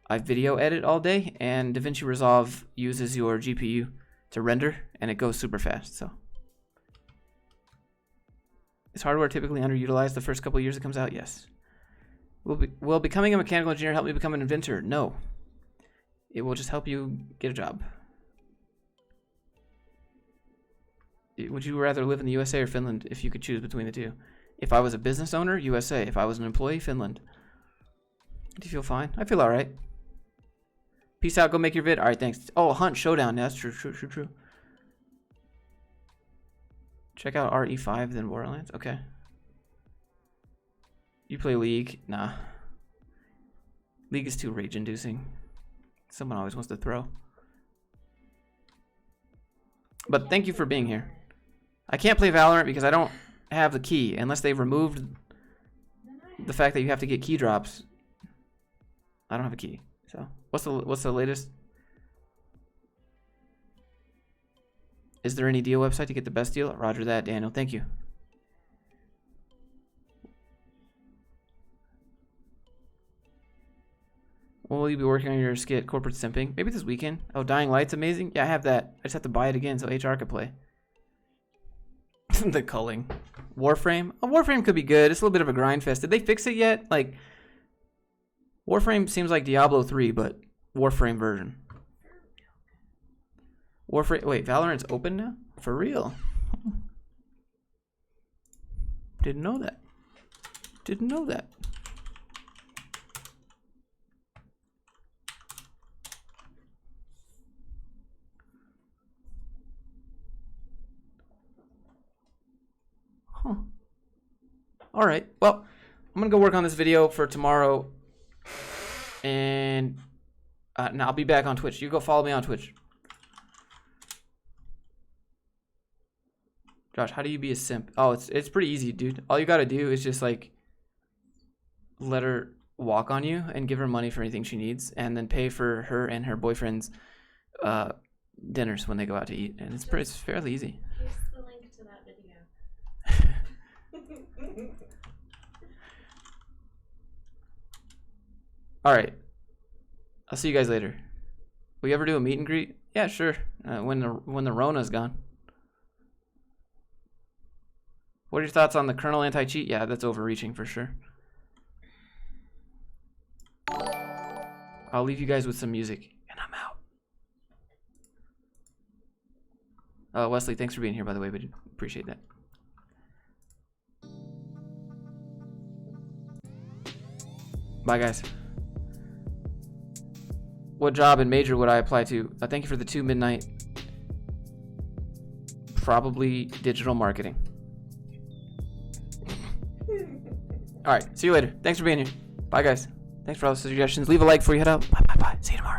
I video edit all day, and DaVinci Resolve uses your GPU to render, and it goes super fast, so. Is hardware typically underutilized the first couple of years it comes out? Yes. Will becoming a mechanical engineer help me become an inventor? No. It will just help you get a job. Would you rather live in the USA or Finland if you could choose between the two? If I was a business owner, USA. If I was an employee, Finland. Do you feel fine? I feel alright. Peace out. Go make your vid. Alright, thanks. Oh, Hunt Showdown. Yeah, that's true. Check out RE5, then Borderlands. Okay. You play League? Nah. League is too rage-inducing. Someone always wants to throw. But thank you for being here. I can't play Valorant because I don't have the key. Unless they've removed the fact that you have to get key drops. I don't have a key. So what's the latest? Is there any deal website to get the best deal? Roger that, Daniel. Thank you. When will you be working on your skit, Corporate Simping? Maybe this weekend. Oh, Dying Light's amazing. Yeah, I have that. I just have to buy it again so HR could play. The culling. Warframe? Oh, Warframe could be good. It's a little bit of a grind fest. Did they fix it yet? Like, Warframe seems like Diablo 3, but Warframe version. Warframe. Wait, Valorant's open now? For real? Didn't know that. Didn't know that. Huh. All right. Well, I'm gonna go work on this video for tomorrow, and I'll be back on Twitch. You go follow me on Twitch. Josh, how do you be a simp? Oh, it's pretty easy, dude. All you gotta do is just like let her walk on you and give her money for anything she needs, and then pay for her and her boyfriend's dinners when they go out to eat, and it's fairly easy. Here's the link to that video. All right. I'll see you guys later. Will you ever do a meet and greet? Yeah, sure. When the Rona's gone. What are your thoughts on the kernel anti-cheat? Yeah, that's overreaching for sure. I'll leave you guys with some music, and I'm out. Wesley, thanks for being here, by the way. But appreciate that. Bye, guys. What job and major would I apply to? Thank you for the 2 midnight. Probably digital marketing. All right, see you later. Thanks for being here. Bye, guys. Thanks for all the suggestions. Leave a like before you head out. Bye. See you tomorrow.